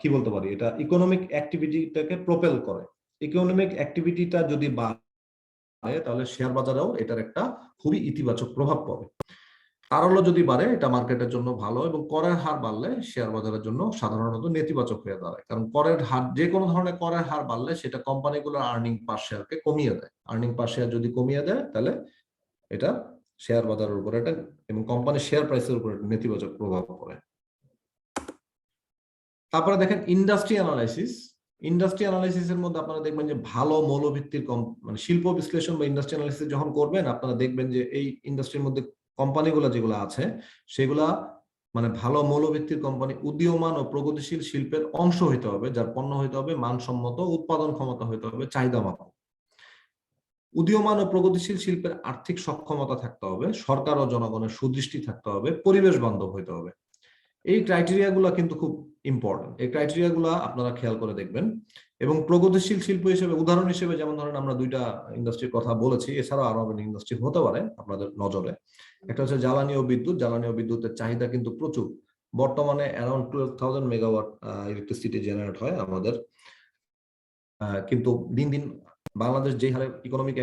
কি বলতে পারি, এটা ইকোনমিক অ্যাক্টিভিটিটাকে প্রোপেল করে। ইকোনমিক অ্যাক্টিভিটিটা যদি বাড়ে তাহলে শেয়ার বাজারেও এটার একটা খুবই ইতিবাচক প্রভাব পড়ে। তারল্য যদি বাড়ে এটা মার্কেটের জন্য ভালো, এবং করের হার বাড়লে শেয়ার বাজারের জন্য সাধারণত নেতিবাচক হয়ে দাঁড়ায়। কারণ করের হার, যে কোনো ধরনের করের হার বাড়লে সেটা কোম্পানিগুলোর আর্নিং পার শেয়ারকে কমিয়ে দেয়। আর্নিং পার শেয়ার যদি কমিয়ে দেয় তাহলে এটা শেয়ার বাজারের উপর এটা এবং কোম্পানির শেয়ার প্রাইসের উপর নেতিবাচক প্রভাব পড়ে। তারপরে দেখেন ইন্ডাস্ট্রি অ্যানালাইসিস। ইন্ডাস্ট্রি অ্যানালাইসিসের মধ্যে আপনারা দেখবেন যে ভালো মৌলভিত্তির মানে শিল্প বিশ্লেষণ বা ইন্ডাস্ট্রি অ্যানালাইসিস যখন করবেন, আপনারা দেখবেন যে এই ইন্ডাস্ট্রির মধ্যে কোম্পানিগুলো যেগুলো আছে সেগুলা মানে ভালো মৌলভিত্তির কোম্পানি, উদীয়মান ও প্রগতিশীল শিল্পের অংশ হইতে হবে, যার পণ্য হইতে হবে মানসম্মত, উৎপাদন ক্ষমতা হইতে হবে চাহিদা মাপক। উদীয়মান ও প্রগতিশীল শিল্পের আর্থিক সক্ষমতা থাকতে হবে, সরকার ও জনগণের সুদৃষ্টি থাকতে হবে, পরিবেশ বান্ধব হইতে হবে। এই ক্রাইটেরিয়াগুলো কিন্তু খুব ইম্পর্টেন্ট। এই ক্রাইটেরিয়াগুলো আপনারা খেয়াল করে দেখবেন। এবং প্রগতিশীল শিল্প হিসেবে, উদাহরণ হিসেবে যেমন ধরেন আমরা দুইটা ইন্ডাস্ট্রির কথা বলেছি, এছাড়াও আরো ইন্ডাস্ট্রি হতে পারে আপনাদের নজরে। একটা হচ্ছে জ্বালানি ও বিদ্যুৎ। জ্বালানি ও বিদ্যুতের চাহিদা কিন্তু প্রচুর। বর্তমানে অ্যারাউন্ড 12,000 মেগাওয়াট ইলেকট্রিসিটি জেনারেট হয় আমাদের। কিন্তু দিন দিন বাংলাদেশ যে হারে ইকোনমিক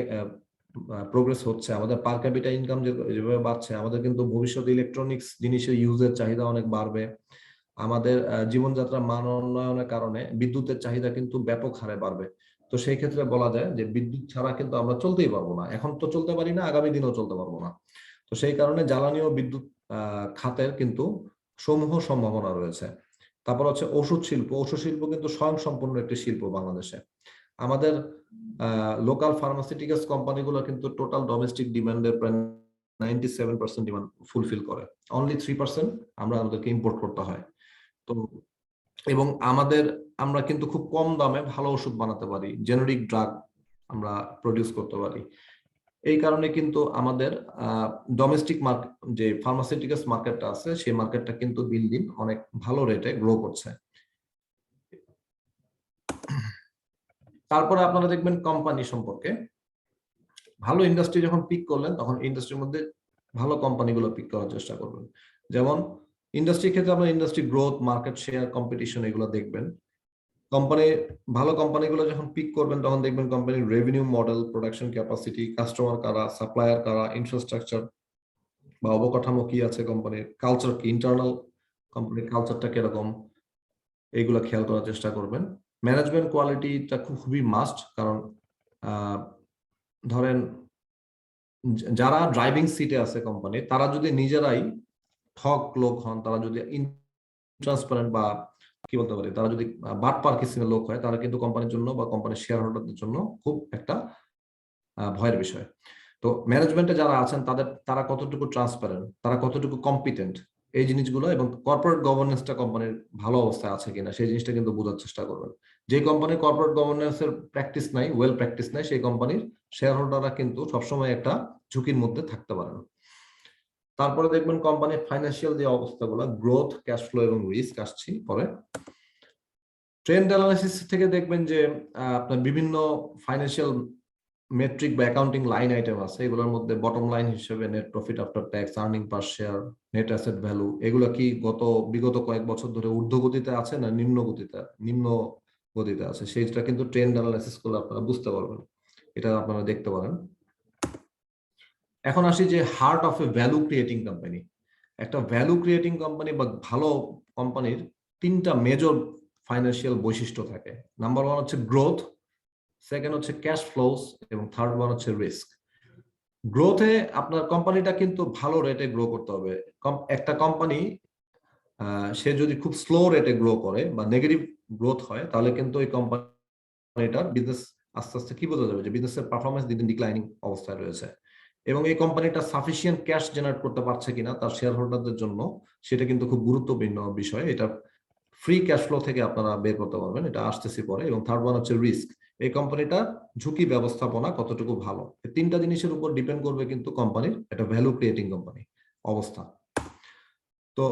প্রোগ্রেস হচ্ছে, আমাদের পার ক্যাপিটা ইনকাম যেভাবে বাড়ছে, আমাদের কিন্তু ভবিষ্যতে ইলেকট্রনিক্স জিনিসের ইউজের চাহিদা অনেক বাড়বে। আমাদের জীবনযাত্রার মান উন্নয়নের কারণে বিদ্যুতের চাহিদা কিন্তু ব্যাপক হারে বাড়বে। তো সেই ক্ষেত্রে বলা যায় যে বিদ্যুৎ ছাড়া কিন্তু আমরা চলতেই পারবো না। এখন তো চলতে পারি না, আগামী দিনেও চলতে পারবো না। তো সেই কারণে জ্বালানি ও বিদ্যুৎ খাতের কিন্তু সমূহ সম্ভাবনা রয়েছে। তারপর হচ্ছে ওষুধ শিল্প। ওষুধ শিল্প কিন্তু স্বয়ংসম্পূর্ণ একটি শিল্প বাংলাদেশে। আমাদের লোকাল ফার্মাসিউটিক্যালস কোম্পানিগুলো কিন্তু টোটাল ডোমেস্টিক ডিমান্ডের প্রায় 97% ডিমান্ড ফুলফিল করে। অনলি 3% আমাদেরকে ইম্পোর্ট করতে হয়। তো এবং আমরা কিন্তু খুব কম দামে ভালো ওষুধ বানাতে পারি, জেনেরিক ড্রাগ আমরা প্রডিউস করতে পারি। এই কারণে কিন্তু আমাদের ডোমেস্টিক মার্কেট, যে ফার্মাসিউটিক্যালস মার্কেটটা আছে, সেই মার্কেটটা কিন্তু দিন দিন অনেক ভালো রেটে গ্রো করছে। তারপরে আপনারা দেখবেন কোম্পানি সম্পর্কে। ভালো ইন্ডাস্ট্রি যখন পিক করলেন, তখন ইন্ডাস্ট্রির মধ্যে ভালো কোম্পানিগুলো পিক করার চেষ্টা করবেন। যেমন ইন্ডাস্ট্রির ক্ষেত্রে আপনার industry growth, market share, competition এগুলো দেখবেন। ভালো কোম্পানিগুলো যখন পিক করবেন, তখন দেখবেন কোম্পানির revenue model, production capacity, customer কারা, সাপ্লায়ার কারা, ইনফ্রাস্ট্রাকচার বা অবকাঠামো কি আছে, কোম্পানির কালচার কি, ইন্টারনাল কোম্পানির কালচারটা কিরকম, এইগুলো খেয়াল করার চেষ্টা করবেন। ম্যানেজমেন্ট কোয়ালিটিটা খুবই মাস্ট। কারণ ধরেন যারা ড্রাইভিং সিটে আছে কোম্পানি, তারা যদি নিজেরাই ঠক লোক হন, তারা যদি ইনট্রান্সপারেন্ট বা কি বলতে পারি, তারা যদি বাটপার কিসিমের লোক হয়, তারা কিন্তু কোম্পানির জন্য বা কোম্পানির শেয়ার হোল্ডারদের জন্য খুব একটা ভয়ের বিষয়। তো ম্যানেজমেন্টে যারা আছেন তারা কতটুকু ট্রান্সপারেন্ট, তারা কতটুকু কম্পিটেন্ট, এই জিনিসগুলো, এবং কর্পোরেট গভর্নেন্সটা কোম্পানির ভালো অবস্থায় আছে কিনা, সেই জিনিসটা কিন্তু বোঝার চেষ্টা করবেন। যে কোম্পানির কর্পোরেট গভর্নেন্সের প্র্যাকটিস নাই, ওয়েল প্র্যাকটিস নাই, সেই কোম্পানির শেয়ার হোল্ডাররা কিন্তু সবসময় একটা ঝুঁকির মধ্যে থাকতে পারেন। তারপরে দেখবেন কোম্পানির ফাইন্যান্সিয়াল যে অবস্থাগুলো, গ্রোথ, ক্যাশ ফ্লো এবং রিস্ক আসছি পরে। ট্রেন্ড অ্যানালাইসিস থেকে দেখবেন যে আপনার বিভিন্ন ফাইন্যান্সিয়াল মেট্রিক বা অ্যাকাউন্টিং লাইন আইটেম আছে, এগুলোর মধ্যে বটম লাইন হিসেবে net profit after tax, earning পার শেয়ার, নেট অ্যাসেট ভ্যালু, এগুলো কি বিগত কয়েক বছর ধরে ঊর্ধ্বগতিতে আছে না নিম্ন গতিতে আছে, সেইটা কিন্তু ট্রেন্ড অ্যানালাইসিস করলে আপনারা বুঝতে পারবেন। এটা আপনারা দেখতে পারেন। এখন আসি যে heart of a value creating company. একটা ভ্যালু ক্রিয়েটিং কোম্পানি বা ভালো কোম্পানির তিনটা মেজর ফাইন্যান্সিয়াল বৈশিষ্ট্য থাকে। নাম্বার 1 হচ্ছে গ্রোথ, সেকেন্ড হচ্ছে ক্যাশ ফ্লোস, এবং থার্ড ওয়ান হচ্ছে রিস্ক। গ্রোথে আপনার কোম্পানিটা কিন্তু ভালো রেটে গ্রো করতে হবে। একটা কোম্পানি সে যদি খুব স্লো রেটে গ্রো করে বা নেগেটিভ গ্রোথ হয়, তাহলে কিন্তু ওই কোম্পানিটার বিজনেস আস্তে আস্তে কি বোঝা যাবে যে বিজনেসের পারফরমেন্স দিন দিন ডিক্লাইনিং অবস্থায় রয়েছে। এবং এই কোম্পানিটা সাফিসিয়েন্ট ক্যাশ জেনারেট করতে পারছে কিনা তার শেয়ার হোল্ডারদের জন্য, সেটা কিন্তু খুব গুরুত্বপূর্ণ বিষয়। এটা ফ্রি ক্যাশ ফ্লো থেকে আপনারা বের করতে পারবেন, এটা আসতেছি পরে। এবং থার্ড ওয়ান হচ্ছে রিস্ক। এই কোম্পানিটা ঝুঁকি ব্যবস্থাপনা কতটুকু ভালো, এই তিনটা জিনিসের উপর ডিপেন্ড করবে কিন্তু কোম্পানির একটা ভ্যালু ক্রিয়েটিং কোম্পানি অবস্থা। তো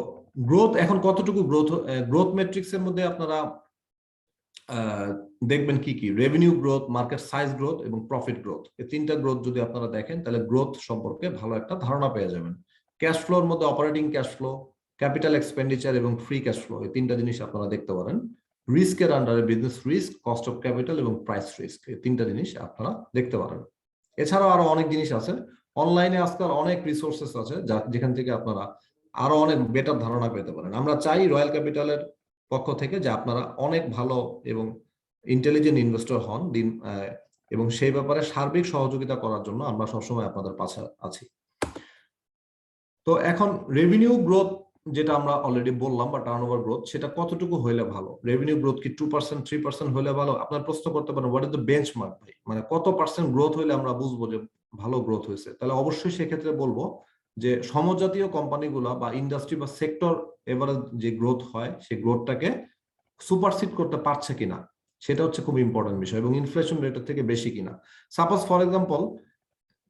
গ্রোথ, এখন কতটুকু গ্রোথ মেট্রিক্স এর মধ্যে আপনারা দেখবেন কি কি, revenue growth, market size growth এবং প্রফিট গ্রোথ। এই তিনটা গ্রোথ যদি আপনারা দেখেন, তাহলে গ্রোথ সম্পর্কে ভালো একটা ধারণা পেয়ে যাবেন ক্যাশ ফ্লোর মধ্যে operating cash flow, capital expenditure এবং ফ্রি ক্যাশ ফ্লো, এই তিনটা জিনিস আপনারা দেখতে পারেন। রিস্কের আন্ডারে business risk, cost of capital এবং প্রাইস রিস্ক, এই তিনটা জিনিস আপনারা দেখতে পারেন। এছাড়াও আরো অনেক জিনিস আছে অনলাইনে, আজকাল অনেক রিসোর্সেস আছে যেখান থেকে আপনারা আরো অনেক বেটার ধারণা পেতে পারেন। আমরা চাই রয়্যাল ক্যাপিটালের পক্ষ থেকে যে আপনারা অনেক ভালো এবং ইন্টেলিজেন্ট ইনভেস্টর হন এবং সেই ব্যাপারে সার্বিক সহযোগিতা করার জন্য আমরা সবসময় আপনাদের পাশে আছি। তো এখন রেভিনিউ গ্রোথ যেটা আমরা অলরেডি বললাম বা টার্নওভার গ্রোথ, সেটা কতটুকু হইলে ভালো? রেভিনিউ গ্রোথ কি 2% 3% হইলে ভালো? আপনার প্রশ্ন করতে পারেন হোয়াট ইজ দ্য বেঞ্চমার্ক ভাই, মানে কত পার্সেন্ট গ্রোথ হইলে আমরা বুঝবো যে ভালো গ্রোথ হয়েছে? তাহলে অবশ্যই সেক্ষেত্রে বলবো যে সমজাতীয় কোম্পানিগুলা বা ইন্ডাস্ট্রি বা সেক্টর এভারেজ যে গ্রোথ হয় সেই গ্রোথটাকে সুপারসিড করতে পারছে কিনা, সেটা হচ্ছে খুব ইম্পর্টেন্ট বিষয়, এবং ইনফ্লেশন রেটের থেকে বেশি কিনা। Suppose for example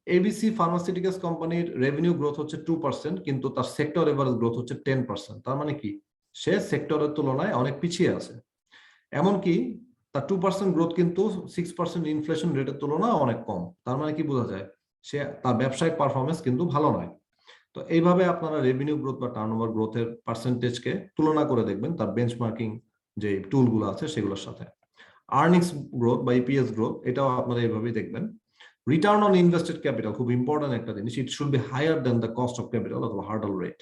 ABC pharmaceuticals কোম্পানির রেভিনিউ গ্রোথ হচ্ছে 2%, কিন্তু তার সেক্টর এভারেজ গ্রোথ হচ্ছে 10%। তার মানে কি সে সেক্টরের তুলনায় অনেক পিছিয়ে আছে। এমনকি তার 2% গ্রোথ কিন্তু 6% ইনফ্লেশন রেটের তুলনায় অনেক কম। তার মানে কি বোঝা যায়? সে তার ব্যবসায়িক পারফরমেন্স কিন্তু ভালো নয়। তো এইভাবে আপনারা রেভিনিউ গ্রোথ বা টার্নওভার গ্রোথের পার্সেন্টেজকে তুলনা করে দেখবেন তার বেঞ্চমার্কিং যে টুলগুলো আছে সেগুলোর সাথে। আর্নিংস গ্রোথ বা ইপিএস গ্রোথ, এটাও আপনারা এইভাবেই দেখবেন। রিটার্ন অন ইনভেস্টেড ক্যাপিটাল খুব ইম্পর্টেন্ট একটা জিনিস, it should be higher than the cost of capital অথবা হার্ডল রেট।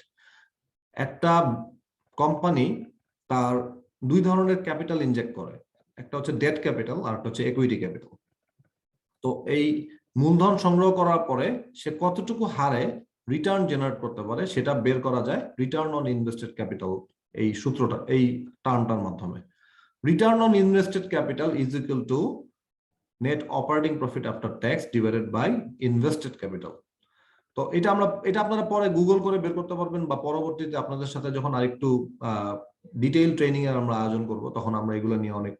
একটা কোম্পানি তার দুই ধরনের ক্যাপিটাল ইনজেক্ট করে, একটা হচ্ছে ডেট ক্যাপিটাল আর একটা হচ্ছে ইকুইটি ক্যাপিটাল। তো এই মূলধন সংগ্রহ করার পরে সে কতটুকু হারে রিটার্ন জেনারেট করতে পারে সেটা বের করা যায় রিটার্ন অন ইনভেস্টেড ক্যাপিটাল, এই সূত্রটা, এই টার্মটার মাধ্যমে। Return on invested capital is equal to net operating profit after tax divided by invested capital. তো এটা আপনারা পরে গুগল করে বের করতে পারবেন, বা পরবর্তীতে আপনাদের সাথে যখন আরেকটু ডিটেইল ট্রেনিং এর আমরা আয়োজন করব তখন আমরা এগুলো নিয়ে অনেক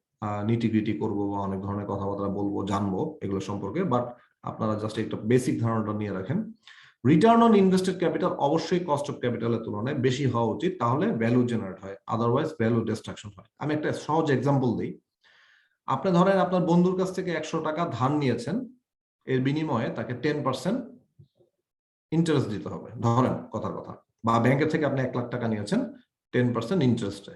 নিটিগ্রিটি করবো বা অনেক ধরনের কথাবার্তা বলবো, জানবো এগুলো সম্পর্কে। বাট আপনারা জাস্ট একটা বেসিক ধারণাটা নিয়ে রাখেন। রিটার্ন অন ইনভেস্টেড ক্যাপিটাল অবশ্যই কস্ট অফ ক্যাপিটালের তুলনায় বেশি হওয়া উচিত, তাহলে ভ্যালু জেনারেট হয়, আদারওয়াইজ ভ্যালু ডিস্ট্রাকশন হয়। আমি একটা সহজ এক্সাম্পল দিই। আপনি ধরেন আপনার বন্ধুর কাছ থেকে 100 টাকা ধার নিয়েছেন, এর বিনিময়ে তাকে 10% ইন্টারেস্ট দিতে হবে, ধরেন কথার কথা। বা ব্যাংকের থেকে আপনি 1 লাখ টাকা নিয়েছেন 10% ইন্টারেস্টে।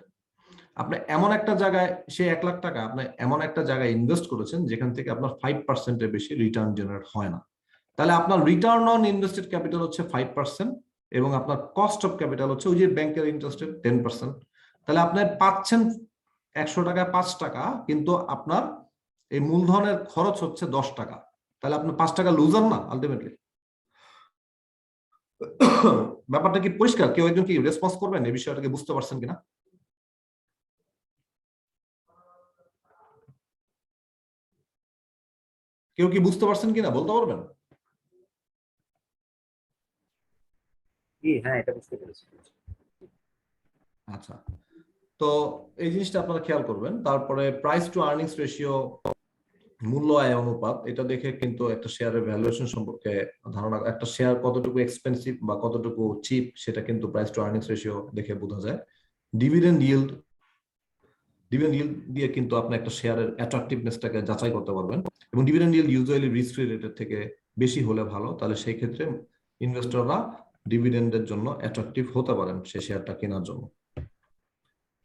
আপনি এমন একটা জায়গায়, সেই 1 লাখ টাকা আপনি এমন একটা জায়গায় ইনভেস্ট করেছেন যেখান থেকে আপনার 5% এর বেশি রিটার্ন জেনারেট হয় না। তাহলে আপনার রিটার্ন অন ইনভেস্টেড ক্যাপিটাল হচ্ছে 5% এবং আপনার কস্ট অফ ক্যাপিটাল হচ্ছে ওই যে ব্যাংকের ইন্টারেস্টের 10%। তাহলে আপনি পাচ্ছেন 100 টাকায় 5 টাকা, কিন্তু আপনার এই মূলধনের খরচ হচ্ছে 10 টাকা। তাহলে আপনি 5 টাকা লুজার না আলটিমেটলি? ব্যাপারটা কি পরিষ্কার? কেউ একজন কি রেসপন্স করবেন এই বিষয়টাকে, বুঝতে পারছেন কিনা? কেউ কি বুঝতে পারছেন কিনা বলতে পারবেন? হ্যাঁ, এটা বুঝতে পেরেছি। আচ্ছা, তো এই জিনিসটা আপনারা খেয়াল করবেন। তারপরে প্রাইস টু আর্নিংস রেশিও, মূল্য আয় অনুপাত, এটা দেখে কিন্তু একটা শেয়ারের ভ্যালুয়েশন সম্পর্কে ধারণা, একটা শেয়ার কতটুকু এক্সপেন্সিভ বা কতটুকু চিপ সেটা কিন্তু প্রাইস টু আর্নিংস রেশিও দেখে বোঝা যায়। ডিভিডেন্ড ইল্ড দিয়ে কিন্তু আপনি একটা শেয়ারের অ্যাট্রাকটিভনেসটাকে যাচাই করতে পারবেন, এবং dividend yield usually risk free রেটের থেকে বেশি হলে ভালো। তাহলে সেই ক্ষেত্রে ইনভেস্টররা ডিভিডেন্ডের জন্য অ্যাট্রাকটিভ হতে পারেন সেই শেয়ারটা কেনার জন্য।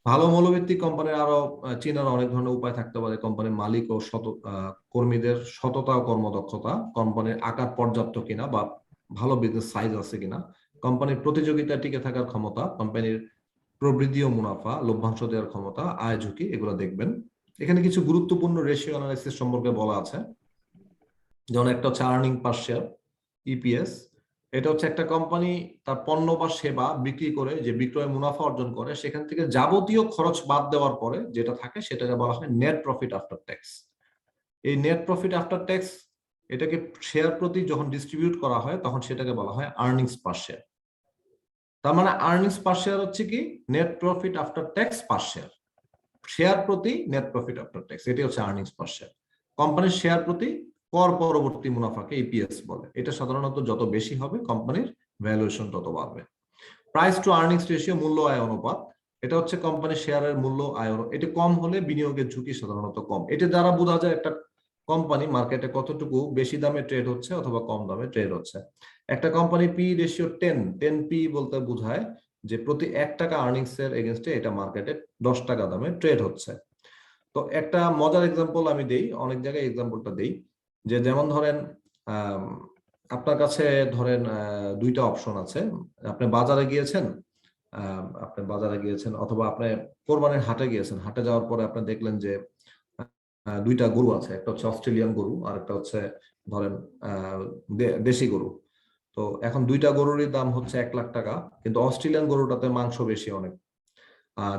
ভালো মৌলভিত্তিক কোম্পানির আরো চেনার অনেক ধরনের উপায় থাকতে পারে। কোম্পানির মালিক ও কর্মীদের সততা ও কর্মদক্ষতা, কোম্পানির আকার পর্যাপ্ত কিনা বা ভালো বিজনেস সাইজ আছে কিনা, কোম্পানির প্রতিযোগিতায় টিকে থাকার ক্ষমতা, কোম্পানির প্রবৃদ্ধি ও মুনাফা, লভ্যাংশ দেওয়ার ক্ষমতা, আয় ঝুঁকি, এগুলো দেখবেন। এখানে কিছু গুরুত্বপূর্ণ রেশিও অ্যানালাইসিস সম্পর্কে বলা আছে, যেমন একটা হচ্ছে আর্নিং পার শেয়ার, ইপিএস। এটা হচ্ছে একটা কোম্পানি তার পণ্য বা সেবা বিক্রি করে যে বিক্রয় মুনাফা অর্জন করে, সেখান থেকে যাবতীয় খরচ বাদ দেওয়ার পরে যেটা থাকে সেটাকে বলা হয় নেট প্রফিট আফটার ট্যাক্স। এই নেট প্রফিট আফটার ট্যাক্স, এটাকে শেয়ার প্রতি যখন ডিস্ট্রিবিউট করা হয় তখন সেটাকে বলা হয় আর্নিংস পার শেয়ার। তার মানে আর্নিংস পার শেয়ার হচ্ছে কি নেট প্রফিট আফটার ট্যাক্স পার শেয়ার, শেয়ার প্রতি নেট প্রফিট আফটার ট্যাক্স, এটি হচ্ছে আর্নিংস পার শেয়ার। কোম্পানির শেয়ার প্রতি কর পরবর্তী মুনাফাকে ইপিএস বলে। এটা সাধারণত যত বেশি হবে কোম্পানির ভ্যালুয়েশন তত বাড়বে। প্রাইস টু আর্নিংস রেশিও, মূল্য আয় অনুপাত, এটা হচ্ছে কোম্পানির শেয়ারের মূল্য আয়, এটা কম হলে বিনিয়োগের ঝুঁকি সাধারণত কম। এটা দ্বারা বোঝা যায় একটা কোম্পানি মার্কেটে কতটুকু বেশি দামে ট্রেড হচ্ছে অথবা কম দামে ট্রেড হচ্ছে। একটা কোম্পানি পি রেশিও 10 পি বলতে বোঝায় যে প্রতি 1 টাকা আর্নিংস এর এগেনস্টে এটা মার্কেটে 10 টাকা দামে ট্রেড হচ্ছে। তো একটা মজার এক্সাম্পল আমি দেই, অনেক জায়গায় এক্সাম্পলটা দেই, যে যেমন ধরেন আপনার কাছে ধরেন দুইটা অপশন আছে। আপনি বাজারে গিয়েছেন অথবা আপনি কোরবানির হাটে গিয়েছেন, হাটে যাওয়ার পরে আপনি দেখলেন যে দুইটা গরু আছে, একটা হচ্ছে অস্ট্রেলিয়ান গরু আর একটা হচ্ছে ধরেন দেশি গরু। তো এখন দুইটা গরুরই দাম হচ্ছে 1 লাখ টাকা, কিন্তু অস্ট্রেলিয়ান গরুটাতে মাংস বেশি অনেক,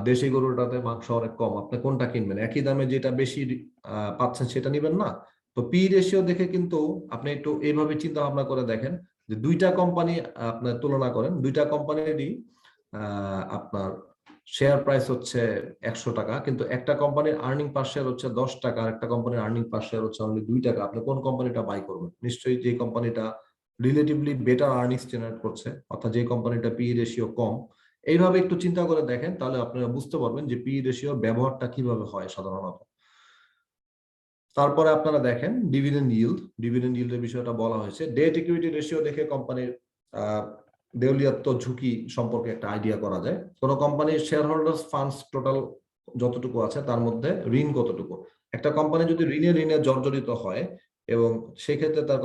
দেশি গরুটাতে মাংস অনেক কম। আপনি কোনটা কিনবেন? একই দামে যেটা বেশি পাচ্ছেন সেটা নিবেন না? তো পি রেশিও দেখে কিন্তু আপনি একটু এইভাবে চিন্তা ভাবনা করে দেখেন যে দুইটা কোম্পানি আপনার তুলনা করেন, দুইটা কোম্পানিরই আপনার শেয়ার প্রাইস হচ্ছে 100 টাকা, কিন্তু একটা কোম্পানির আর্নিং পার শেয়ার হচ্ছে 10 টাকা, আর একটা কোম্পানির আর্নিং পার শেয়ার হচ্ছে অনলি 2 টাকা। আপনি কোন কোম্পানিটা বাই করবেন? নিশ্চয়ই যে কোম্পানিটা রিলেটিভলি বেটার আর্নিংস জেনারেট করছে, অর্থাৎ যে কোম্পানিটা পি রেশিও কম। এইভাবে একটু চিন্তা করে দেখেন, তাহলে আপনারা বুঝতে পারবেন যে পি রেশিওর ব্যবহারটা কিভাবে হয় সাধারণত। তারপরে আপনারা দেখেন ডিভিডেন্ড ইল্ডের বিষয়টা বলা হয়েছে। ডেট ইকুইটি রেশিও দেখে কোম্পানির দেউলিয়াত্ব ঝুঁকি সম্পর্কে একটা আইডিয়া করা যায়। কোন কোম্পানির শেয়ার হোল্ডার্স ফান্ডস টোটাল যতটুকু আছে তার মধ্যে ঋণ কতটুকু। একটা কোম্পানি যদি ঋণে জর্জরিত হয় এবং সেক্ষেত্রে তার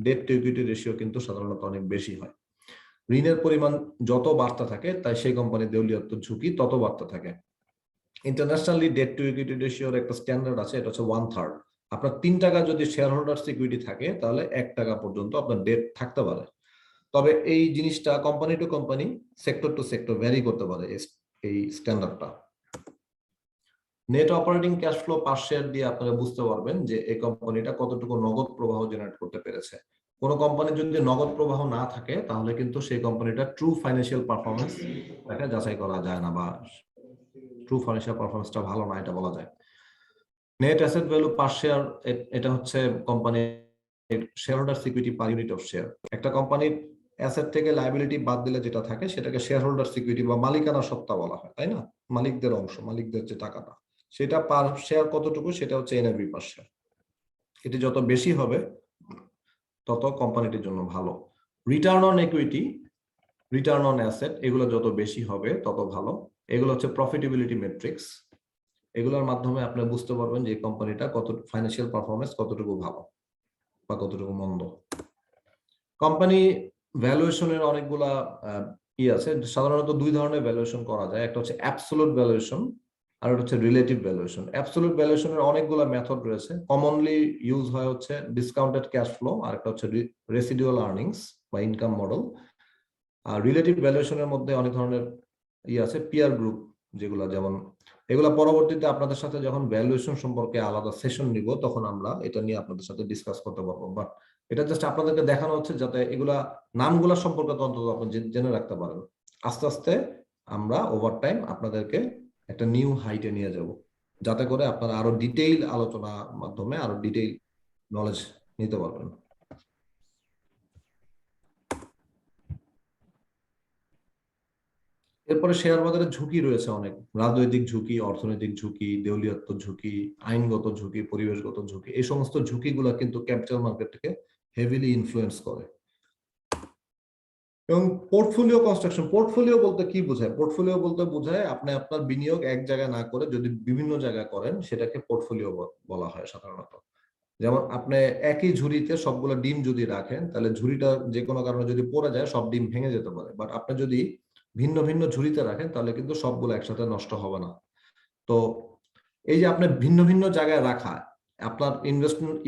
ডেট টু ইকুইটি রেশিও কিন্তু সাধারণত অনেক বেশি হয়। ঋণের পরিমাণ যত বাড়তে থাকে তাই সেই কোম্পানির দেউলিয়াত্ব ঝুঁকি তত বাড়তে থাকে। ইন্টারন্যাশনালি ডেট টু ইকুইটি রেশিওর একটা স্ট্যান্ডার্ড আছে, এটা হচ্ছে 1/3। আপনার 3 টাকা যদি শেয়ার হোল্ডার্স ইকুইটি থাকে তাহলে 1 টাকা পর্যন্ত আপনার ডেট থাকতে পারে। তবে এই জিনিসটা company to company, sector to sector vary করতে পারে এই স্ট্যান্ডার্ডটা। Net operating cash flow per share দিয়ে আপনারা বুঝতে পারবেন যে এই কোম্পানিটা কতটুকু নগদ প্রবাহ জেনারেট করতে পেরেছে। কোন কোম্পানির যদি নগদ প্রবাহ না থাকে তাহলে কিন্তু সেই কোম্পানিটা ট্রু ফাইন্যান্সিয়াল পারফরমেন্স তাকে যাচাই করা যায় না, বা ট্রু ফাইন্যান্সিয়াল পারফরমেন্সটা ভালো না এটা বলা যায়। নেট অ্যাসেট ভ্যালু পার শেয়ার, এটা হচ্ছে কোম্পানির share holders equity per unit of share. একটা কোম্পানির অ্যাসেট থেকে লায়াবিলিটি বাদ দিলে যেটা থাকে সেটাকে শেয়ার হোল্ডার্স ইকুইটি বা মালিকানা সত্তা বলা হয়, তাই না? মালিকদের অংশ, মালিকদের যে টাকাটা, সেটা পার শেয়ার কতটুকু সেটা হচ্ছে এনএভি পার শেয়ার। এটি যত বেশি হবে তত কোম্পানিটির জন্য ভালো। Return on equity, return on asset, এগুলো যত বেশি হবে তত ভালো। এগুলো হচ্ছে প্রফিটেবিলিটি মেট্রিক্স। এগুলোর মাধ্যমে আপনি বুঝতে পারবেন যে কোম্পানিটা কত ফাইন্যান্সিয়াল পারফরমেন্স কতটুকু ভালো বা কতটুকু মন্দ। কোম্পানি ভ্যালুয়েশনের অনেকগুলা আছে। সাধারণত 2 ধরনের ভ্যালুয়েশন করা যায়, একটা হচ্ছে অ্যাবসলিউট ভ্যালুয়েশন আর একটা হচ্ছে রিলেটিভ ভ্যালুয়েশন। অ্যাবসলিউট ভ্যালুয়েশনের অনেকগুলা মেথড রয়েছে, কমনলি ইউজ হয় হচ্ছে ডিসকাউন্টেড ক্যাশ ফ্লো আর একটা হচ্ছে রেসিডুয়াল আর্নিংস বা ইনকাম মডেল। আর রিলেটিভ ভ্যালুয়েশনের মধ্যে অনেক ধরনের আছে, পিয়ার গ্রুপ যেগুলা, যেমন এগুলা পরবর্তীতে আপনাদের সাথে যখন ভ্যালুয়েশন সম্পর্কে আলাদা সেশন নিব তখন আমরা এটা নিয়ে আপনাদের সাথে ডিসকাস করতে পারবো। বাট এটা জাস্ট আপনাদেরকে দেখানো হচ্ছে যাতে এগুলা নামগুলা সম্পর্কে অন্তত আপনি জেনে রাখতে পারেন। আস্তে আস্তে আমরা ওভার টাইম আপনাদেরকে একটা নিউ হাইটে নিয়ে যাব, যাতে করে আপনারা আরো ডিটেইল আলোচনার মাধ্যমে আরো ডিটেইল নলেজ নিতে পারবেন। এরপরে শেয়ার বাজারে ঝুঁকি রয়েছে অনেক, রাজনৈতিক ঝুঁকি, অর্থনৈতিক ঝুঁকি, দেউলিয়াত্ব ঝুঁকি, আইনগত ঝুঁকি, পরিবেশগত ঝুঁকি। এই সমস্ত ঝুঁকিগুলা কিন্তু ক্যাপিটাল মার্কেটকে হেভিলি ইনফ্লুয়েন্স করে। এবং পোর্টফোলিও কনস্ট্রাকশন, পোর্টফোলিও বলতে কি বোঝায়? পোর্টফোলিও বলতে বোঝায় আপনি আপনার বিনিয়োগ এক জায়গায় না করে যদি বিভিন্ন জায়গায় করেন সেটাকে পোর্টফোলিও বলা হয় সাধারণত। যেমন আপনি একই ঝুড়িতে সবগুলো ডিম যদি রাখেন তাহলে ঝুড়িটা যে কোনো কারণে যদি পড়ে যায় সব ডিম ভেঙে যেতে পারে। বাট আপনি যদি ভিন্ন ভিন্ন ঝুড়িতে রাখেন তাহলে কিন্তু সবগুলো একসাথে নষ্ট হবে না। তো এই যে আপনি ভিন্ন ভিন্ন জায়গায় রাখা, আপনার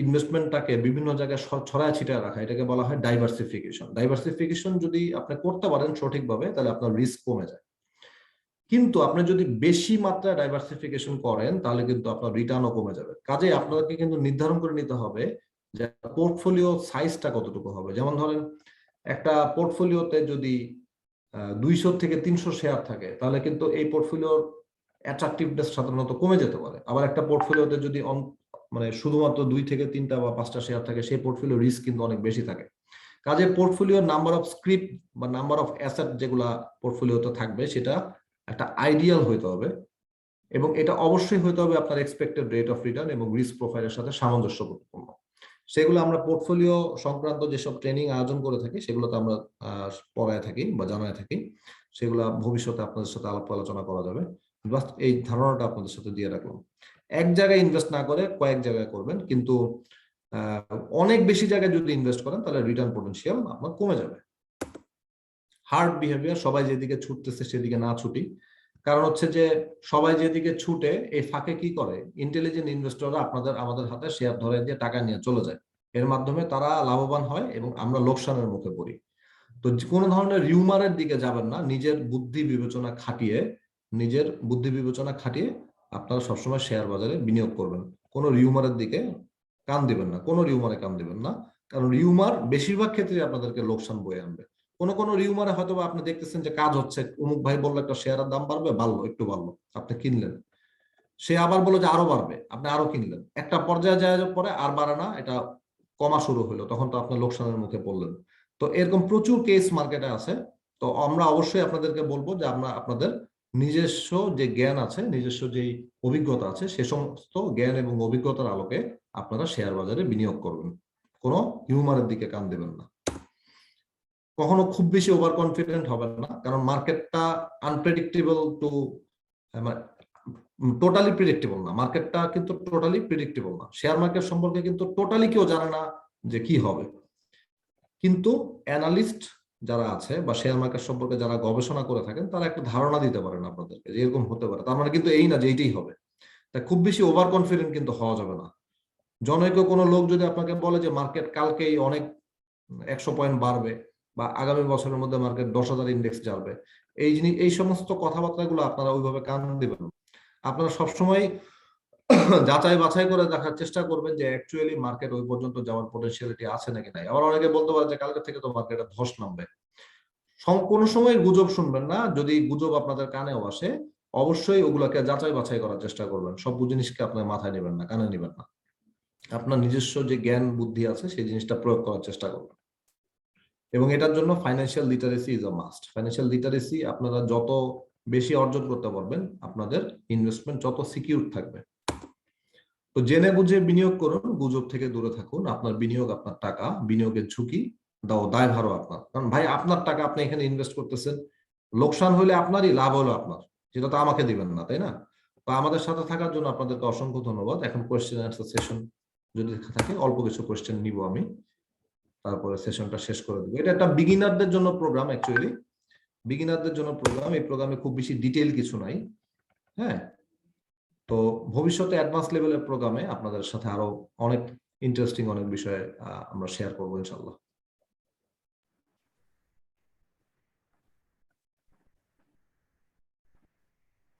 ইনভেস্টমেন্টটাকে বিভিন্ন জায়গায় ছড়ায় ছিটায় রাখা, এটাকে বলা হয় ডাইভার্সিফিকেশন। ডাইভার্সিফিকেশন যদি আপনি করতে পারেন সঠিকভাবে তাহলে আপনার রিস্ক কমে যায়। কিন্তু আপনি যদি বেশি মাত্রায় ডাইভার্সিফিকেশন করেন তাহলে কিন্তু আপনার রিটার্নও কমে যাবে। কাজে আপনাদেরকে কিন্তু নির্ধারণ করে নিতে হবে যে পোর্টফোলিও সাইজটা কতটুকু হবে। যেমন ধরেন একটা পোর্টফোলিওতে যদি 200 থেকে 300 শেয়ার থাকে তাহলে কিন্তু এই পোর্টফোলিওর অ্যাট্রাকটিভনেস সাধারণত কমে যেতে পারে। আবার একটা পোর্টফোলিওতে যদি মানে শুধুমাত্র 2 থেকে 3টা বা 5টা শেয়ার থাকে সেই পোর্টফোলিও রিস্ক কিন্তু অনেক বেশি থাকে। কাজে পোর্টফোলিওর নাম্বার অফ স্ক্রিপ্ট বা নাম্বার অফ অ্যাসেট যেগুলা পোর্টফোলিওতে থাকবে সেটা একটা আইডিয়াল হইতে হবে। এবং এটা অবশ্যই হতে হবে আপনার এক্সপেক্টেড রেট অফ রিটার্ন এবং রিস্ক প্রোফাইলের সাথে সামঞ্জস্যপূর্ণ। সেগুলো আমরা পোর্টফোলিও সংক্রান্ত যেসব ট্রেনিং আয়োজন করে থাকি সেগুলোতে আমরা পড়ায় থাকি বা জানায় থাকি, সেগুলো ভবিষ্যতে আপনাদের সাথে আলাপ আলোচনা করা যাবে। জাস্ট এই ধারণাটা আপনাদের সাথে দিয়ে রাখলাম। এক জায়গায় ইনভেস্ট না করে কয়েক জায়গায় করবেন, কিন্তু অনেক বেশি জায়গায় যদি ইনভেস্ট করেন তাহলে রিটার্ন পটেনশিয়াল আপনার কমে যাবে। হার্ড বিহেভিয়ার, সবাই যেদিকে ছুটতেছে সেদিকে না ছুটি। কারণ হচ্ছে যে সবাই যেদিকে ছুটে এই ফাঁকে কি করে, ইন্টেলিজেন্ট ইনভেস্টররা আমাদের হাতে শেয়ার ধরে দিয়ে টাকা নিয়ে চলে যায়। এর মাধ্যমে তারা লাভবান হয় এবং আমরা লোকসানের মুখে পড়ি। তো কোনো ধরনের রিউমারের দিকে যাবেন না, নিজের বুদ্ধি বিবেচনা খাটিয়ে আপনারা সবসময় শেয়ার বাজারে বিনিয়োগ করবেন। কোনো রিউমারের দিকে কান দিবেন না, কোনো রিউমারে কান দিবেন না, কারণ রিউমার বেশিরভাগ ক্ষেত্রে আপনাদেরকে লোকসান বয়ে আনবে। কোনো রিউমারে হয়তো আপনি দেখতেছেন যে কাজ হচ্ছে, অমুক ভাই বললো একটা শেয়ারের দাম বাড়বে, একটু বাড়লো, আপনি কিনলেন, সে আবার বললো যে আরো বাড়বে, আপনি আরো কিনলেন, একটা পর্যায়ে যায় পরে আর বাড়ে না, এটা কমা শুরু হলো, তখন তো আপনি লোকসানের মুখে পড়লেন। তো এরকম প্রচুর কেস মার্কেটে আছে। তো আমরা অবশ্যই আপনাদেরকে বলবো যে আপনাদের নিজস্ব যে জ্ঞান আছে, নিজস্ব যে অভিজ্ঞতা আছে, সে সমস্ত জ্ঞান এবং অভিজ্ঞতার আলোকে আপনারা শেয়ার বাজারে বিনিয়োগ করবেন, কোনো হিউমারের দিকে কান দেবেন না। কখনো খুব বেশি ওভার কনফিডেন্ট হবেন না, কারণ মার্কেটটা আনপ্রেডিক্টেবল টু টোটালি প্রেডিক্টেবল না। মার্কেটটা কিন্তু টোটালি প্রেডিক্টেবল না। শেয়ার মার্কেট সম্পর্কে কিন্তু টোটালি কেউ জানে না যে কি হবে, কিন্তু অ্যানালিস্ট যারা আছে বা শেয়ার মার্কেট সম্পর্কে যারা গবেষণা করে থাকেন তারা একটা ধারণা দিতে পারেন আপনাদেরকে যে এরকম হতে পারে। তার মানে কিন্তু এই না যে এইটাই হবে। তাই খুব বেশি ওভার কনফিডেন্ট কিন্তু হওয়া যাবে না। জনৈক কোনো লোক যদি আপনাকে বলে যে মার্কেট কালকেই অনেক 100 পয়েন্ট বাড়বে বা আগামী বছরের মধ্যে মার্কেট 10,000 ইন্ডেক্স যাবে, এই সমস্ত কথাবার্তাগুলো আপনারা ওইভাবে কান দিবেন। আপনারা সবসময় যাচাই বাছাই করে দেখার চেষ্টা করবেন যে অ্যাকচুয়ালি মার্কেট ওই পর্যন্ত যাওয়ার পটেনশিয়ালিটি আছে নাকি নাই। আবার অনেকে বলতে পারে যে কালকে থেকে তো মার্কেটে ধস নামবে। কোনো সময় গুজব শুনবেন না। যদি গুজব আপনাদের কানেও আসে, অবশ্যই ওগুলোকে যাচাই বাছাই করার চেষ্টা করবেন। সব জিনিসকে আপনার মাথায় নেবেন না, কানে নেবেন না। আপনার নিজস্ব যে জ্ঞান বুদ্ধি আছে সেই জিনিসটা প্রয়োগ করার চেষ্টা করবেন। এবং এটার জন্য financial literacy is a must. Financial literacy আপনারা যত বেশি অর্জন করতে পারবেন, আপনাদের ইনভেস্টমেন্ট যত সিকিউর থাকবে। তো জেনে বুঝে বিনিয়োগ করুন, গুজব থেকে দূরে থাকুন। আপনার বিনিয়োগ আপনার টাকা, বিনিয়োগের ঝুঁকি দায়ভারও আপনার। কারণ ভাই আপনার টাকা আপনি এখানে ইনভেস্ট করতেছেন, লোকসান হলে আপনারই, লাভ হলো আপনার, যেটা তো আমাকে দিবেন না, তাই না? তো আমাদের সাথে থাকার জন্য আপনাদেরকে অসংখ্য ধন্যবাদ। এখন কোয়েশ্চেন অ্যান্সার সেশন যদি থাকে, অল্প কিছু কোয়েশ্চেন নিব আমি, তারপরে সেশনটা শেষ করে দেবো। এটা একটা বিগিনারদের জন্য প্রোগ্রাম, অ্যাকচুয়ালি বিগিনারদের জন্য প্রোগ্রাম। এই প্রোগ্রামে খুব বেশি ডিটেইল কিছু নাই। হ্যাঁ, তো ভবিষ্যতে অ্যাডভান্স লেভেলের প্রোগ্রামে আপনাদের সাথে আরো অনেক ইন্টারেস্টিং অনেক বিষয়ে আমরা শেয়ার করবো ইনশাল্লাহ।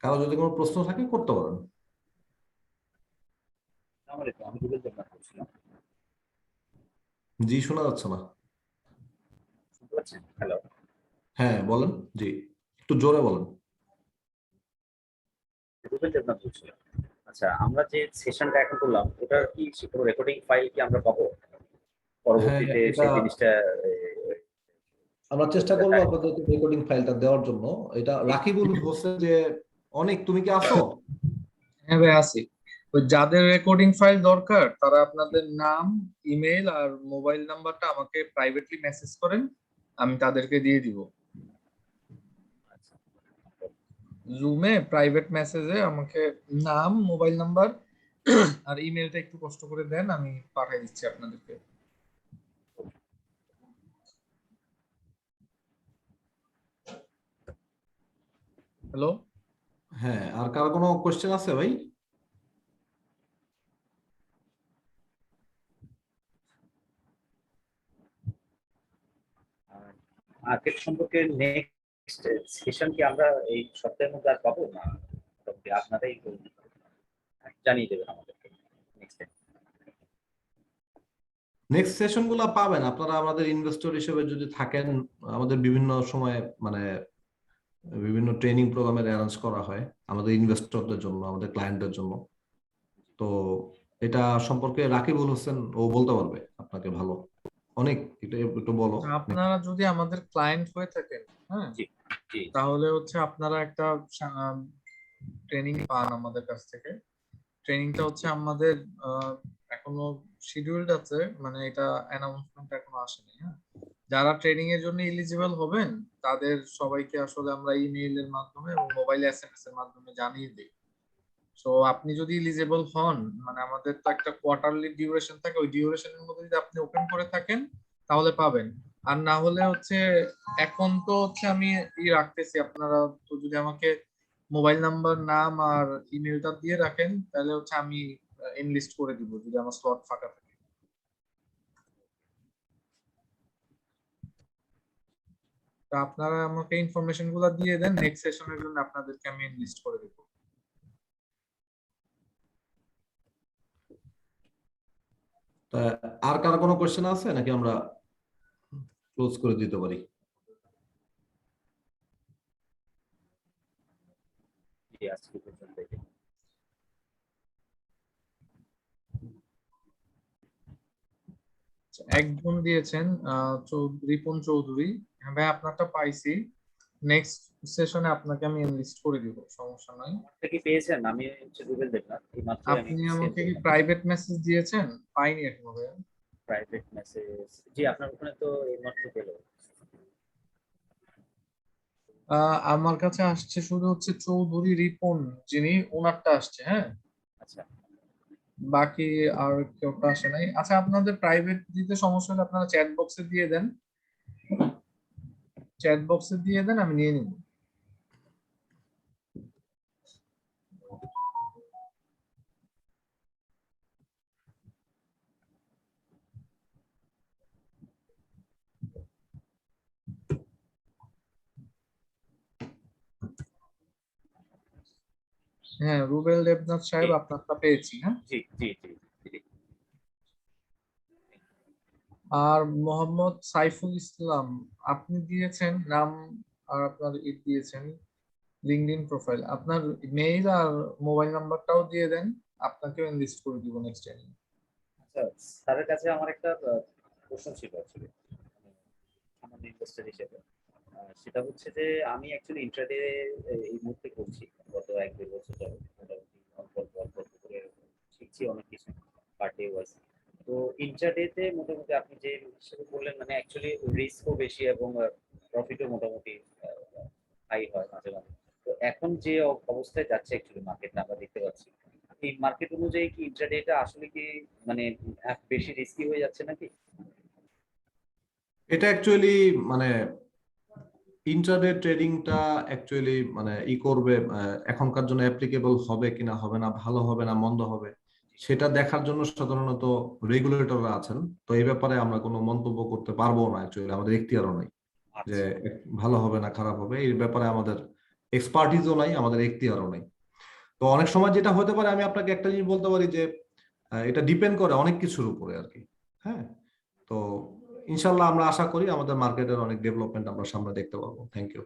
কারো যদি কোনো প্রশ্ন থাকে করতে পারেন। জি, শোনা যাচ্ছে না। হ্যালো, হ্যাঁ বলেন, জি একটু জোরে বলেন। আচ্ছা, আমরা যে সেশনটা এখন করলাম ওটার কি কোনো রেকর্ডিং ফাইল কি আমরা পাবো হ্যাঁ, পরবর্তীতে এটা সেই জিনিসটা? আমরা চেষ্টা করবো আপনাদেরকে রেকর্ডিং ফাইলটা দেওয়ার জন্য। এটা রাকিবুল হোসেন যে অনেক, তুমি কি আছো? হ্যাঁ ভাই আছি। ওই যাদের রেকর্ডিং ফাইল দরকার তারা আপনাদের নাম, ইমেল আর মোবাইল নাম্বারটা আমাকে প্রাইভেটলি মেসেজ করেন, আমি তাদেরকে দিয়ে দিব। জুমে প্রাইভেট মেসেজে আমাকে নাম, মোবাইল নাম্বার আর ইমেলটা একটু কষ্ট করে দেন, আমি পাঠিয়ে দিচ্ছি আপনাদেরকে। হ্যালো, হ্যাঁ, আর কারো কোনো কোয়েশ্চেন আছে ভাই? মার্কেট সম্পর্কে নেক্সট সেশন কি আমরা এই সপ্তাহের মধ্যে আর পাবো না? মোটামুটি আপনারাই জানিয়ে দেবেন আমাদেরকে নেক্সট টাইম। নেক্সট সেশন গুলা পাবেন আপনারা আমাদের ইনভেস্টর হিসেবে যদি থাকেন। আমাদের বিভিন্ন সময় মানে বিভিন্ন ট্রেনিং প্রোগ্রামের অ্যারেঞ্জ করা হয় আমাদের ইনভেস্টরদের জন্য, আমাদের ক্লায়েন্টদের জন্য। তো এটা সম্পর্কে রাকিবুল হোসেন ও বলতে পারবে আপনাকে ভালো অনেক। একটু বলো। আপনারা যদি আমাদের ক্লায়েন্ট হয়ে থাকেন, হ্যাঁ, জি জি তাহলে হচ্ছে আপনারা একটা ট্রেনিং পান আমাদের কাছ থেকে। ট্রেনিংটা হচ্ছে আমাদের এখনো শিডিউলড আছে, মানে এটা অ্যানাউন্সমেন্ট এখনো আসেনি। হ্যাঁ, যারা ট্রেনিং এর জন্য এলিজিবল হবেন তাদের সবাইকে আসলে আমরা ইমেইলের মাধ্যমে এবং মোবাইল এসএমএস এর মাধ্যমে জানিয়ে দিই। সো আপনি যদি এলিজিবল হন, মানে আমাদের তো একটা কোয়ার্টারলি ডিউরেশন থাকে, ওই ডিউরেশনের মধ্যে যদি আপনি ওপেন করে থাকেন তাহলে পাবেন। আর না হলে হচ্ছে এখন তো হচ্ছে আমি রাখতেছি, আপনারা তো যদি আমাকে মোবাইল নাম্বার, নাম আর ইমেলটা দিয়ে রাখেন তাহলে হচ্ছে আমি এনলিস্ট করে দিব যদি আমার স্লট ফাঁকা থাকে। তো আপনারা আমাকে ইনফরমেশন গুলো দিয়ে দেন, নেক্সট সেশনের জন্য আপনাদেরকে আমি এনলিস্ট করে দেব। তা আর কারো কোনো কোশ্চেন আছে নাকি আমরা ক্লোজ করে দিতে পারি? জি, আজকে পর্যন্ত একজন দিয়েছেন রিপন চৌধুরী। হ্যাঁ ভাই, আপনারটা পাইছি। নেক্সট সেশনে আপনাকে আমি এনলিস্ট করে দিব, সমস্যা নাই। আমারটা কি পেয়েছেন? আমি হচ্ছে গুগল দেখলাম এই মাত্র, আমি আপনি সেন্ড আমাকে কি করলাম প্রাইভেট মেসেজ দিয়েছেন? পাইনি এখনো ভাইয়া। Private message. জি, আপনার ওখানে তো এই মাত্র গেল। আমার কাছে আসছে শুধু হচ্ছে চৌধুরী রিপন, যিনি ওনারটা আসছে। হ্যাঁ, আচ্ছা, বাকি আর কেউটা আসে নাই। আচ্ছা, আপনাদের প্রাইভেট দিতে সমস্যা হলে আপনারা চ্যাট বক্সে দিয়ে দেন, চ্যাট বক্সে দিয়ে দেন, আমি নিয়ে নিব। হ্যাঁ, রুবেল দেবনাথ সাহেব, জি আপনারটা পেয়েছি। হ্যাঁ, জি জি জি জি। আর মোহাম্মদ সাইফুল ইসলাম, আপনি দিয়েছেন নাম আর আপনার দিয়েছেন লিঙ্কডইন প্রোফাইল, আপনার মেইল আর মোবাইল নাম্বারটাও দিয়ে দেন, আপনাকেও এনলিস্ট করে দিব নেক্সট টাইম। আচ্ছা, স্যারের কাছে আমার একটা প্রশ্ন ছিল আসলে, আমার ইনভেস্টর হিসেবে। সেটা হচ্ছে যে আমি অ্যাকচুয়ালি ইন্ট্রাডে এই মুহূর্তে করছি, গত 1-2 বছর ধরে মোটামুটি অল্প অল্প অল্প অল্প করে শিখছি অনেক কিছু, পার ডে ওয়াইজ। তো ইন্ট্রাডেতে মোটামুটি আপনি যে হিসেবে বললেন, মানে অ্যাকচুয়ালি রিস্কও বেশি এবং প্রফিটও মোটামুটি হাই হয় মাঝে মাঝে। তো এখন যে অবস্থায় যাচ্ছে অ্যাকচুয়ালি মার্কেটটা আমরা দেখতে পাচ্ছি, এই মার্কেট অনুযায়ী কি ইন্ট্রাডেটা আসলে কি মানে বেশি রিস্কি হয়ে যাচ্ছে নাকি? এটা অ্যাকচুয়ালি মানে ইন্ট্রাডে ট্রেডিংটা অ্যাকচুয়ালি মানে করবে এখনকার জন্য অ্যাপ্লিকেবল হবে কিনা, হবে না, ভালো হবে না মন্দ হবে, সেটা দেখার জন্য সাধারণত রেগুলেটররা আছেন। তো এই ব্যাপারে আমরা কোনো মন্তব্য করতে পারবো না, অ্যাকচুয়ালি আমাদের এখতিয়ারও নাই যে আচ্ছা, ভালো হবে না খারাপ হবে, এই ব্যাপারে আমাদের এক্সপার্টিসও নাই, আমাদের এখতিয়ারও নাই। তো অনেক সময় যেটা হতে পারে, আমি আপনাকে একটা জিনিস বলতে পারি যে এটা ডিপেন্ড করে অনেক কিছুর উপরে আর কি। হ্যাঁ, তো ইনশাল্লাহ আমরা আশা করি আমাদের মার্কেটের অনেক ডেভেলপমেন্ট আমরা সামনে দেখতে পাবো। Thank you.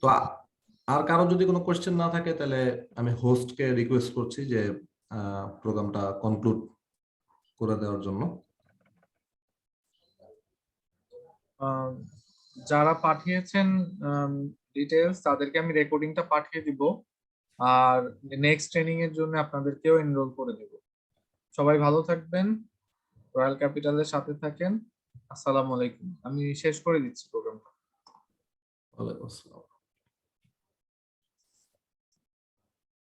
তো আর কারো যদি কোনো কোয়েশ্চেন না থাকে তাহলে আমি হোস্টকে রিকোয়েস্ট করছি যে প্রোগ্রামটা কনক্লুড করে দেওয়ার জন্য। যারা পাঠিয়েছেন ডিটেলস, তাদেরকে আমি রেকর্ডিংটা পাঠিয়ে দিব, আর নেক্সট ট্রেনিং এর জন্য আপনাদেরকেও এনরোল করে দেব। সবাই ভালো থাকবেন, রয়্যাল ক্যাপিটালের সাথে থাকেন। আসসালামু আলাইকুম। আমি শেষ করে দিচ্ছি প্রোগ্রামটা। ওয়ালাইকুম আসসালাম।